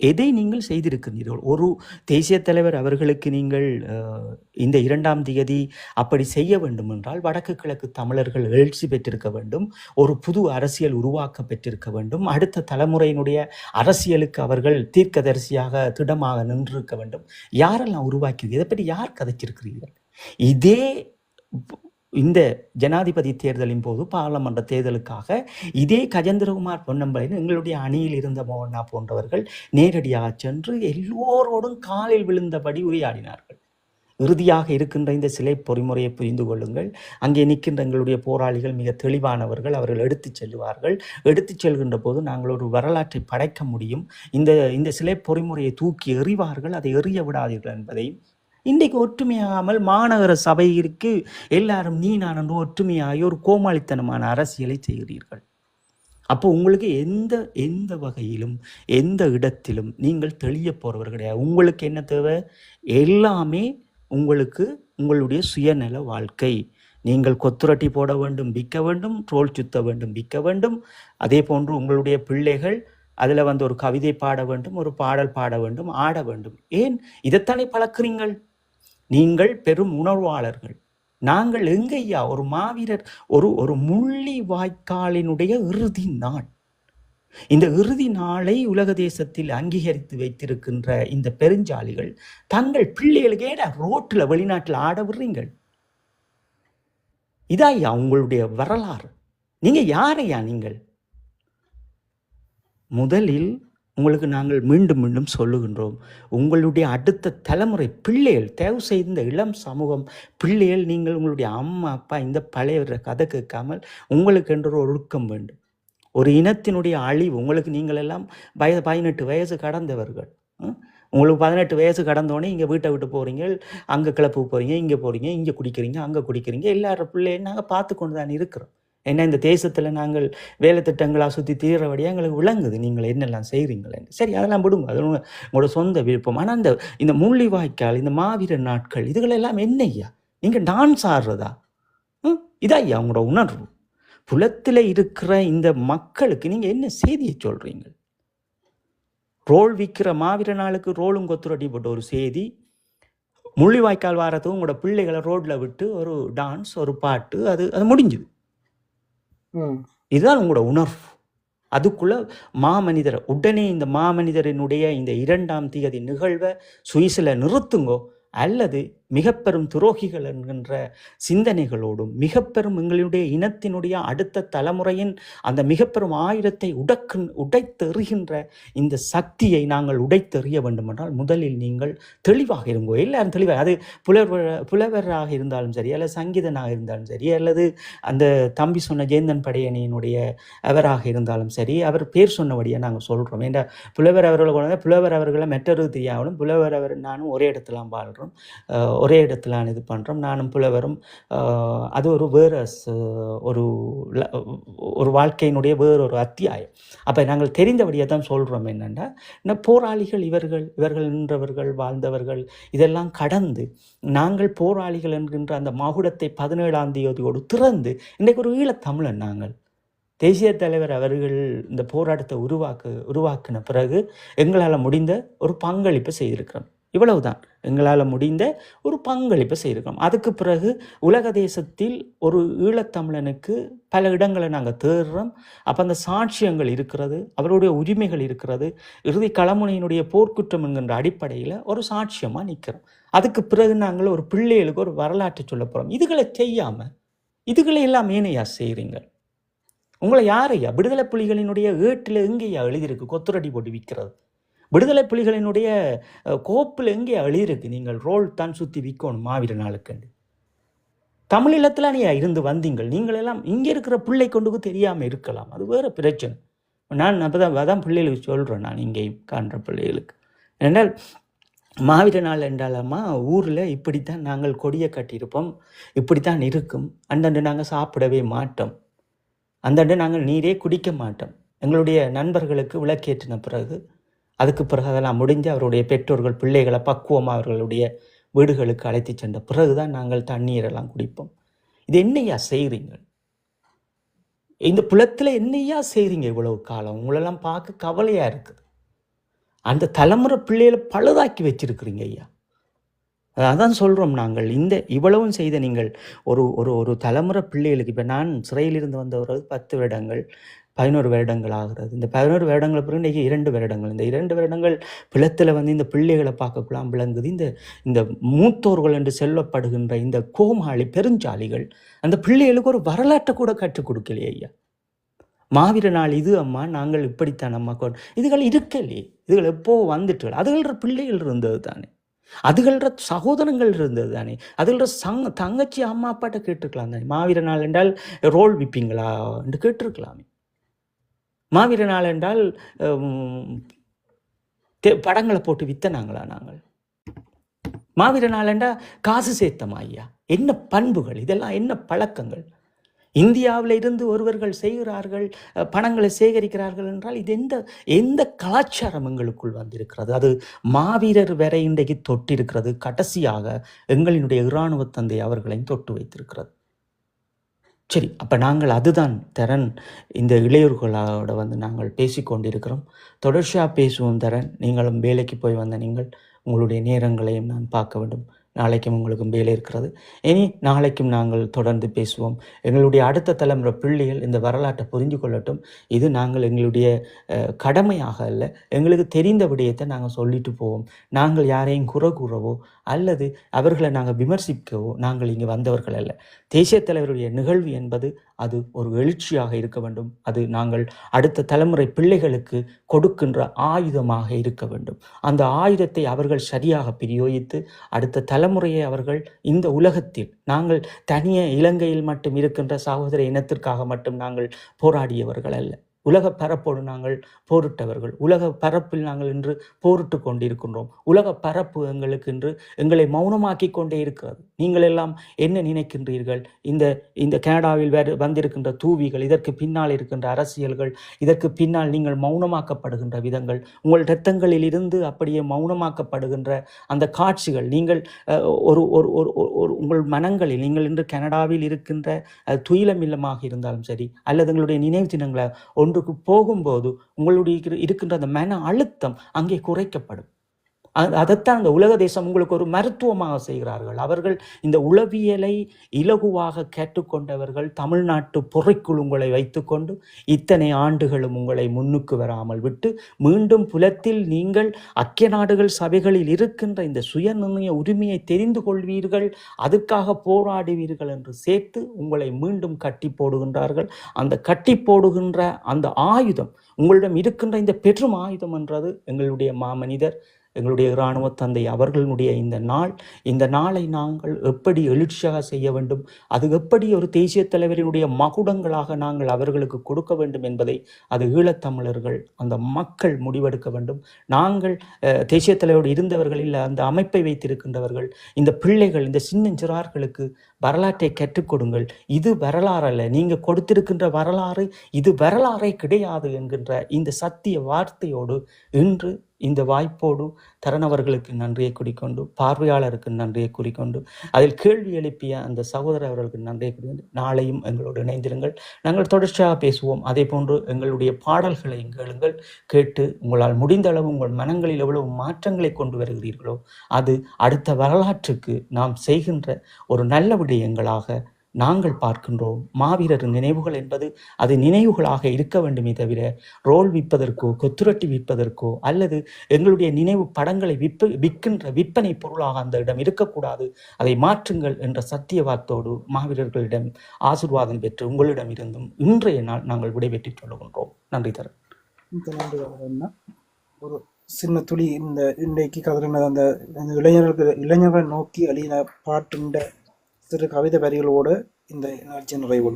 எதை நீங்கள் செய்திருக்கிறீர்கள்? ஒரு தேசிய தலைவர் அவர்களுக்கு நீங்கள் இந்த 2ஆம் தேதி அப்படி செய்ய வேண்டும் என்றால் வடக்கு கிழக்கு தமிழர்கள் எழுச்சி பெற்றிருக்க வேண்டும், ஒரு புது அரசியல் உருவாக்க பெற்றிருக்க வேண்டும், அடுத்த தலைமுறையினுடைய அரசியலுக்கு அவர்கள் தீர்க்கதரிசியாக திடமாக நின்றிருக்க வேண்டும். யாரெல்லாம் உருவாக்கி இதை பற்றி யார் கதைச்சிருக்கிறீர்கள்? இதே இந்த ஜனாதிபதி தேர்தலின் போது பாராளுமன்ற தேர்தலுக்காக இதே கஜேந்திரகுமார் பொன்னம்பலம் எங்களுடைய அணியில் இருந்த மோகனா போன்றவர்கள் நேரடியாக சென்று எல்லோரோடும் காலில் விழுந்தபடி உரையாடினார்கள். இறுதியாக இருக்கின்ற இந்த சிலை பொறிமுறையை புரிந்து கொள்ளுங்கள். அங்கே நிற்கின்ற எங்களுடைய போராளிகள் மிக தெளிவானவர்கள். அவர்கள் எடுத்துச் செல்வார்கள். எடுத்துச் செல்கின்ற போது நாங்கள் ஒரு வரலாற்றை படைக்க முடியும். இந்த சிலை பொறிமுறையை தூக்கி எறிவார்கள், அதை எறிய விடாதீர்கள் என்பதையும் இன்றைக்கு ஒற்றுமையாகாமல் மாநகர சபைக்கு எல்லாரும் நீ நான் என்று ஒற்றுமையாகி ஒரு கோமாளித்தனமான அரசியலை செய்கிறீர்கள். அப்போ உங்களுக்கு எந்த வகையிலும் எந்த இடத்திலும் நீங்கள் தெளிய போறவர் கிடையாது. உங்களுக்கு என்ன தேவை? எல்லாமே உங்களுக்கு உங்களுடைய சுயநல வாழ்க்கை. நீங்கள் கொத்துரட்டி போட வேண்டும், விற்க வேண்டும், ட்ரோல் சுத்த வேண்டும், விற்க வேண்டும். அதே போன்று உங்களுடைய பிள்ளைகள் அதில் ஒரு கவிதை பாட வேண்டும், ஒரு பாடல் பாட வேண்டும், ஆட வேண்டும். ஏன் இதைத்தானே பழக்கிறீங்கள்? நீங்கள் பெரும் உணர்வாளர்கள். நாங்கள் எங்கையா ஒரு மாவீரர், ஒரு முள்ளி வாய்க்காலினுடைய இறுதி நாள், இந்த இறுதி நாளை உலக தேசத்தில் அங்கீகரித்து வைத்திருக்கின்ற இந்த பெருஞ்சாலிகள் தங்கள் பிள்ளைகளுக்கு ஏடா ரோட்டில் வெளிநாட்டில் ஆட விடுறீங்கள்? இதாய்யா உங்களுடைய வரலாறு? நீங்க யாரையா? நீங்கள் முதலில் உங்களுக்கு நாங்கள் மீண்டும் மீண்டும் சொல்லுகின்றோம், உங்களுடைய அடுத்த தலைமுறை பிள்ளைகள், தயவு செய்து இந்த இளம் சமூகம் பிள்ளைகள், நீங்கள் உங்களுடைய அம்மா அப்பா இந்த பழைய கதை கேட்காமல் உங்களுக்கு என்று ஒரு ஒழுக்கம் வேண்டும். ஒரு இனத்தினுடைய அழிவு உங்களுக்கு, நீங்கள் எல்லாம் 18 வயசு கடந்தவர்கள். உங்களுக்கு 18 வயசு கடந்தோடனே இங்கே வீட்டை விட்டு போகிறீங்க, அங்கே கிளப்பு போகிறீங்க, இங்கே போகிறீங்க, இங்கே குடிக்கிறீங்க, அங்கே குடிக்கிறீங்க. எல்லாரும் பிள்ளையும் நாங்கள் பார்த்து கொண்டு தான் இருக்கிறோம். ஏன்னா இந்த தேசத்தில் நாங்கள் வேலை திட்டங்களாக சுற்றி தீர்றபடியாக எங்களுக்கு விளங்குது நீங்கள் என்னெல்லாம் செய்கிறீங்களேன்னு. சரி, அதெல்லாம் விடுங்க, அது உங்களோட சொந்த விருப்பம். ஆனால் இந்த முள்ளிவாய்க்கால், இந்த மாவீரர் நாட்கள், இதுகளெல்லாம் என்னையா? நீங்கள் டான்ஸ் ஆடுறதா? இதாய்யா உங்களோட உணர்வு? புலத்தில் இருக்கிற இந்த மக்களுக்கு நீங்கள் என்ன செய்தியை சொல்கிறீங்க? ரோல் விற்கிற மாவீரர் நாளுக்கு ரோலும் கொத்துரட்டி போட்ட ஒரு செய்தி, முள்ளிவாய்க்கால் வாரத்துக்கு உங்களோட பிள்ளைகளை ரோட்டில் விட்டு ஒரு டான்ஸ், ஒரு பாட்டு, அது முடிஞ்சுது. இதுதான் உங்களோட உணர்வு. அதுக்குள்ள மாமனிதர் உடனே இந்த மாமனிதரினுடைய இந்த 2ஆம் தேதி நிகழ்வை சுவிஸில் நிறுத்துங்கோ, அல்லது மிக பெரும் துரோகிகள் என்கின்ற சிந்தனைகளோடும் மிக பெரும் எங்களுடைய இனத்தினுடைய அடுத்த தலைமுறையின் அந்த மிக பெரும் ஆயுதத்தை உடைத்தெறிகின்ற இந்த சக்தியை நாங்கள் உடைத்தெறிய வேண்டுமென்றால் முதலில் நீங்கள் தெளிவாக இருங்கோ. எல்லாரும் தெளிவாக, அது புலவராக இருந்தாலும் சரி, அல்லது சங்கீதனாக இருந்தாலும் சரி, அல்லது அந்த தம்பி சொன்ன ஜேந்தன் படையணியினுடைய அவராக இருந்தாலும் சரி, அவர் பேர் சொன்னபடியாக நாங்கள் சொல்கிறோம். ஏன்னா புலவர் அவர்களை மற்றொரு தெரியாமலும் புலவர் அவர் நானும் ஒரே இடத்துல வாழ்கிறோம், ஒரே இடத்துல இது பண்ணுறோம், நானும் புலவரும். அது ஒரு வேறு ஒரு வாழ்க்கையினுடைய வேறொரு அத்தியாயம். அப்போ நாங்கள் தெரிந்தபடியாக தான் சொல்கிறோம். என்னென்னா போராளிகள் இவர்கள் நின்றவர்கள் வாழ்ந்தவர்கள் இதெல்லாம் கடந்து நாங்கள் போராளிகள் என்கின்ற அந்த மகுடத்தை 17ஆம் தேதியோடு திறந்து இன்றைக்கு ஒரு ஈழத்தமிழன் நாங்கள் தேசிய தலைவர் அவர்கள் இந்த போராட்டத்தை உருவாக்கின பிறகு எங்களால் முடிந்த ஒரு பங்களிப்பை செய்திருக்கிறோம். இவ்வளவுதான், எங்களால் முடிந்த ஒரு பங்களிப்பை செய்திருக்கிறோம். அதுக்கு பிறகு உலக தேசத்தில் ஒரு ஈழத்தமிழனுக்கு பல இடங்களை நாங்கள் தேடுறோம். அப்போ அந்த சாட்சியங்கள் இருக்கிறது, அவருடைய உரிமைகள் இருக்கிறது. இறுதி களமுனையினுடைய போர்க்குற்றம் என்கின்ற அடிப்படையில் ஒரு சாட்சியமாக நிற்கிறோம். அதுக்கு பிறகு நாங்கள் ஒரு பிள்ளைகளுக்கு ஒரு வரலாற்றை சொல்ல போகிறோம். இதுகளை செய்யாமல் இதுகளை எல்லாம் ஏனையா செய்கிறீங்க? உங்களை யாரையா விடுதலை புலிகளினுடைய ஏட்டில் எங்கேயா எழுதியிருக்கு கொத்துரடி போட்டு விற்கிறது? விடுதலை புலிகளினுடைய கோப்பில் எங்கே எழுதியிருக்கு நீங்கள் ரோல் தான் சுற்றி விற்கணும் மாவீர நாளுக்கண்டு? தமிழீழத்தில் நீ இருந்து வந்தீங்கள். நீங்கள் எல்லாம் இங்கே இருக்கிற பிள்ளை கொண்டுக்கு தெரியாமல் இருக்கலாம், அது வேறு பிரச்சனை. நான் அதான் பிள்ளைகளுக்கு சொல்கிறேன், நான் இங்கேயும் காண்ற பிள்ளைகளுக்கு. என்றால் மாவீர நாள் என்றாலம்மா ஊரில் இப்படித்தான் நாங்கள் கொடியை கட்டியிருப்போம், இப்படித்தான் இருக்கும். அந்தண்டு நாங்கள் சாப்பிடவே மாட்டோம், அந்தண்டு நாங்கள் நீரே குடிக்க மாட்டோம். எங்களுடைய நண்பர்களுக்கு விளக்கேற்றின பிறகு அதுக்கு பிறகு அதெல்லாம் முடிஞ்சு அவருடைய பெற்றோர்கள் பிள்ளைகளை பக்குவமாக அவர்களுடைய வீடுகளுக்கு அழைத்து சென்ற பிறகுதான் நாங்கள் தண்ணீரெல்லாம் குடிப்போம். இது என்னையா செய்கிறீங்க? இந்த புலத்தில் என்னையா செய்கிறீங்க? இவ்வளவு காலம் உங்களெல்லாம் பார்க்க கவலையாக இருக்குது. அந்த தலைமுறை பிள்ளைகளை பழுதாக்கி வச்சிருக்கிறீங்க ஐயா. அதான் சொல்கிறோம் நாங்கள். இந்த இவ்வளவும் செய்த நீங்கள் ஒரு ஒரு ஒரு தலைமுறை பிள்ளைகளுக்கு, இப்போ நான் சிறையிலிருந்து வந்த ஒரு 10 வருடங்கள் 11 வருடங்கள் ஆகிறது. இந்த 11 வருடங்கள் பிறகு இன்றைக்கி 2 வருடங்கள். இந்த 2 வருடங்கள் பிளத்தில் இந்த பிள்ளைகளை பார்க்கலாம் விளங்குது. இந்த மூத்தோர்கள் என்று சொல்லப்படுகின்ற இந்த கோமாளி பெருஞ்சாலிகள் அந்த பிள்ளைகளுக்கு ஒரு வரலாற்றை கூட கற்றுக் கொடுக்கலையே ஐயா. மாவீர நாள் இது அம்மா, நாங்கள் இப்படித்தான் அம்மா, இதுகள் இருக்கலையே, இதுகள் எப்போ வந்துட்டு அதுகள பிள்ளைகள் இருந்தது தானே, அதுகள சகோதரங்கள் இருந்தது தானே, அதுகள தங்கச்சி அம்மா அப்பாட்ட கேட்டிருக்கலாம் தானே. மாவீர நாள் என்றால் ரோல் விப்பீங்களா என்று கேட்டிருக்கலாமே. மாவீர நாள் என்றால் படங்களை போட்டு வித்தனாங்களா நாங்கள்? மாவீர நாள் என்றால் காசு சேர்த்தமா ஐயா? என்ன பண்புகள் இதெல்லாம், என்ன பழக்கங்கள்? இந்தியாவில் இருந்து ஒருவர்கள் செய்கிறார்கள், பணங்களை சேகரிக்கிறார்கள் என்றால் இது எந்த கலாச்சாரம் எங்களுக்குள் வந்திருக்கிறது? அது மாவீரர் வரை இன்றைக்கு தொட்டிருக்கிறது. கடைசியாக எங்களினுடைய இராணுவ தந்தை அவர்களையும் தொட்டு வைத்திருக்கிறது. சரி, அப்போ நாங்கள் அதுதான் தரன் இந்த இளையோர்களோட நாங்கள் பேசிக்கொண்டிருக்கிறோம். தொடர்ச்சியாக பேசுவோம் தரன். நீங்களும் வேலைக்கு போய் வந்த நீங்கள் உங்களுடைய நேரங்களையும் நான் பார்க்க வேண்டும். நாளைக்கும் உங்களுக்கு வேலை இருக்கிறது. இனி நாளைக்கும் நாங்கள் தொடர்ந்து பேசுவோம். எங்களுடைய அடுத்த தலைமுறை பிள்ளைகள் இந்த வரலாற்றை புரிந்து கொள்ளட்டும். இது நாங்கள் எங்களுடைய கடமையாக அல்ல, எங்களுக்கு தெரிந்த விடயத்தை நாங்கள் சொல்லிட்டு போவோம். நாங்கள் யாரையும் குறை கூறவோ அல்லது அவர்களை நாங்கள் விமர்சிக்கவோ நாங்கள் இங்கே வந்தவர்கள் அல்ல. தேசிய தலைவருடைய நிகழ்வு என்பது அது ஒரு எழுச்சியாக இருக்க வேண்டும். அது நாங்கள் அடுத்த தலைமுறை பிள்ளைகளுக்கு கொடுக்கின்ற ஆயுதமாக இருக்க வேண்டும். அந்த ஆயுதத்தை அவர்கள் சரியாக பிரயோகித்து அடுத்த தலைமுறையை அவர்கள் இந்த உலகத்தில், நாங்கள் தனியே இலங்கையில் மட்டும் இருக்கின்ற சகோதர இனத்திற்காக மட்டும் நாங்கள் போராடியவர்கள் அல்ல, உலக பரப்போடு நாங்கள் போரிட்டவர்கள். உலக பரப்பில் நாங்கள் இன்று போரிட்டு கொண்டிருக்கின்றோம். உலக பரப்பு எங்களுக்கு இன்று எங்களை மௌனமாக்கி கொண்டே இருக்கிறது. நீங்கள் எல்லாம் என்ன நினைக்கின்றீர்கள்? இந்த கனடாவில் வந்திருக்கின்ற தூவிகள், இதற்கு பின்னால் இருக்கின்ற அரசியல்கள், இதற்கு பின்னால் நீங்கள் மௌனமாக்கப்படுகின்ற விதங்கள், உங்கள் இரத்தங்களில் இருந்து அப்படியே மௌனமாக்கப்படுகின்ற அந்த காட்சிகள், நீங்கள் ஒரு உங்கள் மனங்களில் நீங்கள் இன்று கனடாவில் இருக்கின்ற துயிலமில்லமாக இருந்தாலும் சரி, அல்லது எங்களுடைய நினைவு தினங்களை ஒன்றுக்கு போகும்போது உங்களுடைய இருக்கின்ற அந்த மன அழுத்தம் அங்கே குறைக்கப்படும். அதைத்தான் அந்த உலக தேசம் உங்களுக்கு ஒரு மருத்துவமாக செய்கிறார்கள். அவர்கள் இந்த உளவியலை இலகுவாக கேட்டுக்கொண்டவர்கள். தமிழ்நாட்டு பொறைக்குள் உங்களை வைத்துக்கொண்டு இத்தனை ஆண்டுகளும் உங்களை முன்னுக்கு வராமல் விட்டு மீண்டும் புலத்தில் நீங்கள் ஐக்கிய நாடுகள் சபைகளில் இருக்கின்ற இந்த சுயநிர்ணய உரிமையை தெரிந்து கொள்வீர்கள், அதற்காக போராடுவீர்கள் என்று சேர்த்து உங்களை மீண்டும் கட்டி போடுகின்றார்கள். அந்த கட்டி போடுகின்ற அந்த ஆயுதம், உங்களிடம் இருக்கின்ற இந்த பெரும் ஆயுதம் என்றது எங்களுடைய மாமனிதர், எங்களுடைய இராணுவ தந்தை அவர்களுடைய இந்த நாளை நாங்கள் எப்படி எழுச்சியாக செய்ய வேண்டும், அது எப்படி ஒரு தேசிய தலைவரினுடைய மகுடங்களாக நாங்கள் அவர்களுக்கு கொடுக்க வேண்டும் என்பதை அது ஈழத்தமிழர்கள் அந்த மக்கள் முடிவெடுக்க வேண்டும். நாங்கள் தேசிய தலைவரோடு இருந்தவர்கள் இல்லை, அந்த அமைப்பை வைத்திருக்கின்றவர்கள், இந்த பிள்ளைகள், இந்த சின்னஞ்சிறார்களுக்கு வரலாற்றை கற்றுக் கொடுங்கள். இது வரலாறு அல்ல, நீங்க கொடுத்திருக்கின்ற வரலாறு இது வரலாறே கிடையாது என்கின்ற இந்த சத்திய வார்த்தையோடு இன்று இந்த வாய்ப்போடு தரணவர்களுக்கு நன்றியை கூறிக்கொண்டு, பார்வையாளருக்கு நன்றியை கூறிக்கொண்டு, அதில் கேள்வி எழுப்பிய அந்த சகோதரர் அவர்களுக்கு நன்றியை கூறிக்கொண்டு, நாளையும் எங்களோடு இணைந்திருங்கள். நாங்கள் தொடர்ச்சியாக பேசுவோம். அதே போன்று எங்களுடைய பாடல்களை கேளுங்கள். கேட்டு உங்களால் முடிந்த அளவு உங்கள் மனங்களில் எவ்வளவு மாற்றங்களை கொண்டு வருகிறீர்களோ அது அடுத்த வரலாற்றுக்கு நாம் செய்கின்ற ஒரு நல்ல விடயங்களாக நாங்கள் பார்க்கின்றோம். மாவீரர் நினைவுகள் என்பது அது நினைவுகளாக இருக்க வேண்டுமே தவிர ரோல் விற்பதற்கோ கொத்துரட்டி விற்பதற்கோ அல்லது எங்களுடைய நினைவு படங்களை விற்கின்ற விற்பனை பொருளாக அந்த இடம் இருக்கக்கூடாது. அதை மாற்றுங்கள் என்ற சத்தியவாதத்தோடு மாவீரர்களிடம் ஆசீர்வாதம் பெற்று உங்களிடம் இருந்தும் இன்றைய நாள் நாங்கள் விடைபெற்றுச் சொல்லுகின்றோம். நன்றி தர. ஒரு சின்ன துளி இந்த இன்றைக்கு கதறின அந்த இளைஞர்கள் நோக்கி அழியின பாட்டுண்ட சிறு கவிதை வரிகளோடு இந்த நிகழ்ச்சி நிறைவு.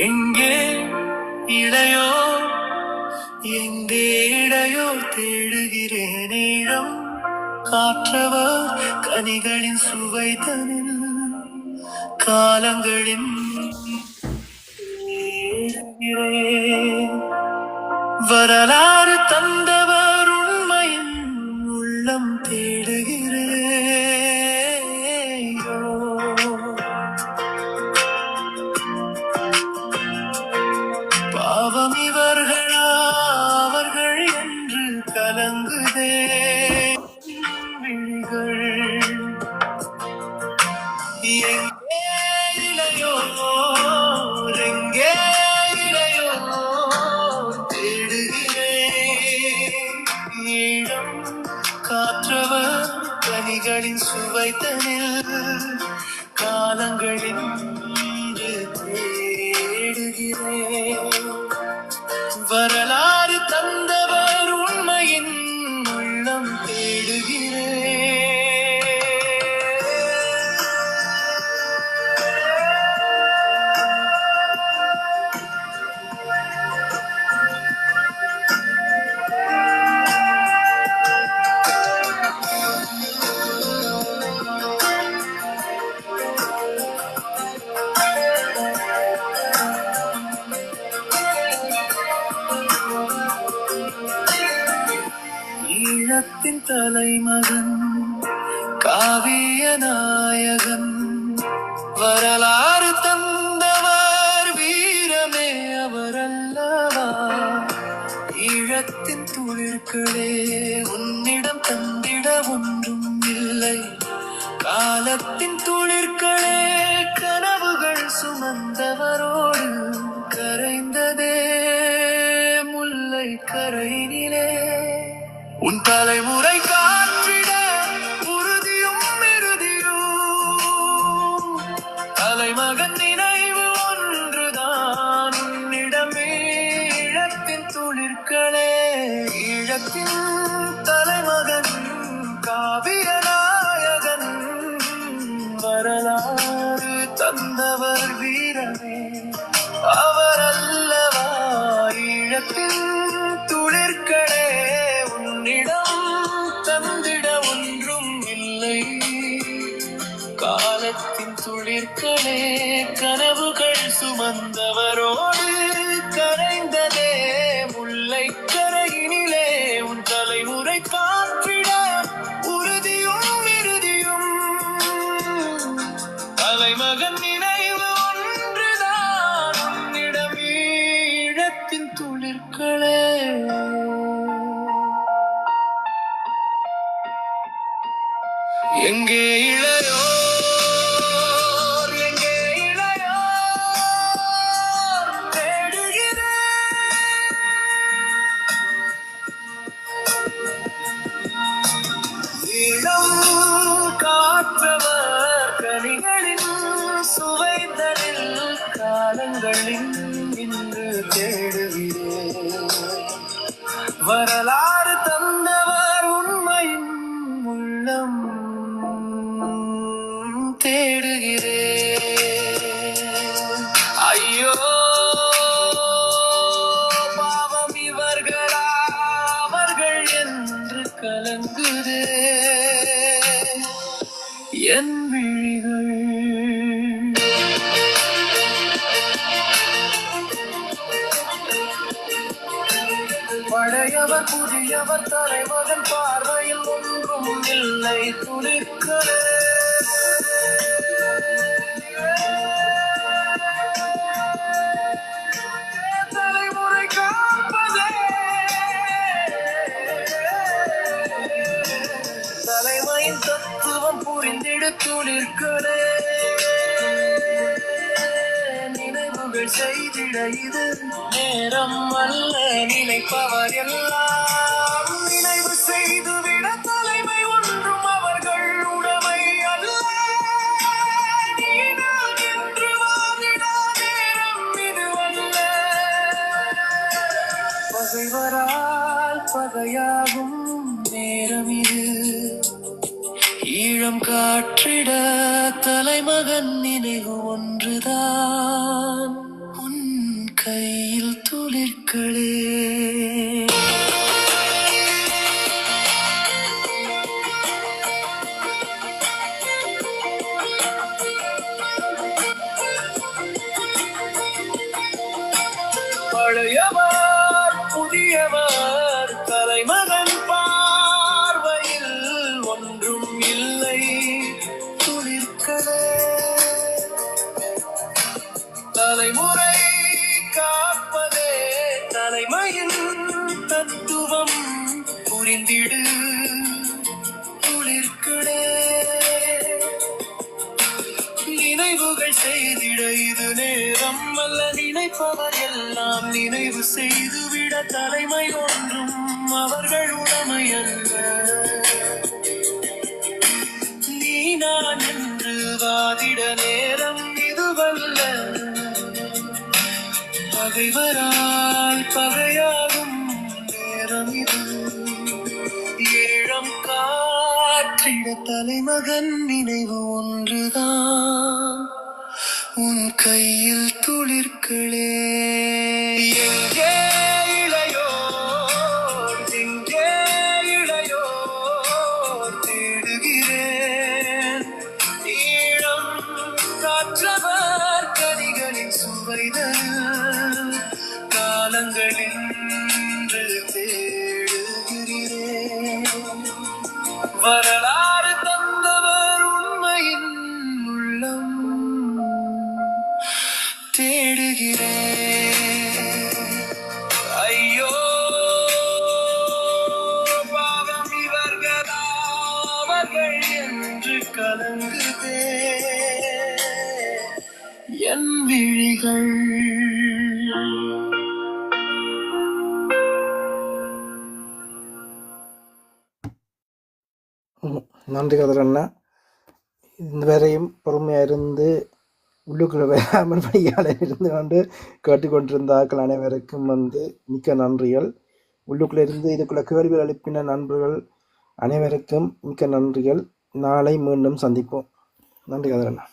எங்கே இடையோ எங்கே இடையோ தேடுகிறேன் இடம் காற்றவர் கனிகளின் சுவை தனில் காலங்களின் வரலாறு தந்தவர் உண்மையின் உள்ளம் தேடுகிறேன். பாவம் இவர்களா அவர்கள் என்று கலங்குதே விழிகள். எங்கே இளையோ எங்கே இளையோ தேடுகிறேன் ஈழம் காற்றவர் கனிகளின் சுவைத்தனில் காலங்களின் தேடுகிறேன். வரலாறு தந்தவர் உண்மையின் உள்ளம் தேடுகிறேன். ஈழத்தின் தலைமகன் காவிய நாயகன் வரலாறு தந்தவர் வீரமே அவரல்லவா. ஈழத்தின் துளிர்களே உன்னிடம் தந்திட ஒன்றும் இல்லை, காலத்தின் துளிர்களே கனவுகள் சுமந்தவரோடு கரைந்ததே முல்லை கரையினிலே. உன் தலைமுறை காற்றிட உறுதியும் இறுதியும் தலைமகன் நினைவு ஒன்றுதான் உன்னிடமே. ஈழத்தின் துளிர்களே ஈழத்தின் தலைமகன் காவிய நாயகன் வரலாறு தந்தவர் வீரமே அவர் அல்லவா. ஈழத்தின் துளிர்களே உன்னிடம் தந்திட ஒன்றும் இல்லை, தவறோடு கரைந்ததே முல்லை கரையினிலே உன் தலைமுறை காற்றிட உறுதியும் இறுதியும் தலைமகன் நினைவு ஒன்றுதான் உன்னிடம் ஈழத்தின் துளிர்களே. எங்கே இளையோர் எங்கே இளையோர் தேடுகிறேன். இளம் காற்றவர் கனிகளின் சுவைதலில் காலங்களின் இன்று தேடுகிறேன். வரலாறு தந்தவர் உண்மையின் உள்ளம் தேடுகிறேன். ஐயோ பாவம் இவர்களா அவர்கள் என்று கலங்குதே என் விழிகள். பழையவர் புதியவர் தலைமகன் பார்வையில் ஒன்றும் இல்லை துளிர்களே. தலைமுறை காப்பதே தலைமையின் தத்துவம் புரிந்திடு துளிர்களே. நினைவுகள் செய்திட இது நேரம் அல்ல நினைப்பவர் எல்லாம் நினைவு செய்துவிட தலைமை ஒன்றும் அவர்கள் உடைமை அல்ல. நீதான் என்று வாதிட நேரம் இதுவல்ல. பகைவரால் பகையாகும் நேரம் இது. ஈழம் காற்றிட தலைமகன் நினைவு ஒன்றுதான் உன் கையில் துளிர்களே. பழையவர் புதியவர் தலைமகன் பார்வையில் ஒன்றும் இல்லை துளிர்களே. தலைமுறை காப்பதே தலைமையின் தத்துவம் புரிந்திடு துளிர்களே. நினைவுகள் செய்திட இது நேரம் அல்ல நினைப்பவர் எல்லாம் நினைவு செய்துவிட தலைமை ஒன்றும் அவர்கள் உடைமை அல்ல. நீ நான் என்று வாதிட நேரம் இதுவல்ல. பகைவரால் பகையாகும் நேரம் இது. ஈழம் காற்றிட தலைமகன் நினைவு ஒன்றுதான் உன் கையில் துளிர்களே. எங்கே இளையோர் எங்கே இளையோர் தேடுகிறேன். ஈழம் காற்றவர் கனிகளின் சுவைதல் காலங்களில் தேடுகிறேன். வரலாறு தந்தவர் உண்மையின் உள்ளம் தேடுகிறேன். ஐயோ பாவம் இவர்களா அவர்கள் என்று கலங்குதே என் விழிகள். நன்றி கதிரண்ணா. இந்த வரையும் பொறுமையாக இருந்து உள்ளுக்குள்ள வேளாமல் பணியாளர் இருந்து கொண்டு கேட்டுக்கொண்டிருந்த ஆக்கள் அனைவருக்கும் மிக்க நன்றிகள். உள்ளுக்குள்ளே இருந்து இதுக்குள்ள கேள்விகள் எழுப்பின நண்பர்கள் அனைவருக்கும் மிக்க நன்றிகள். நாளை மீண்டும் சந்திப்போம். நன்றி கதிரண்ணா.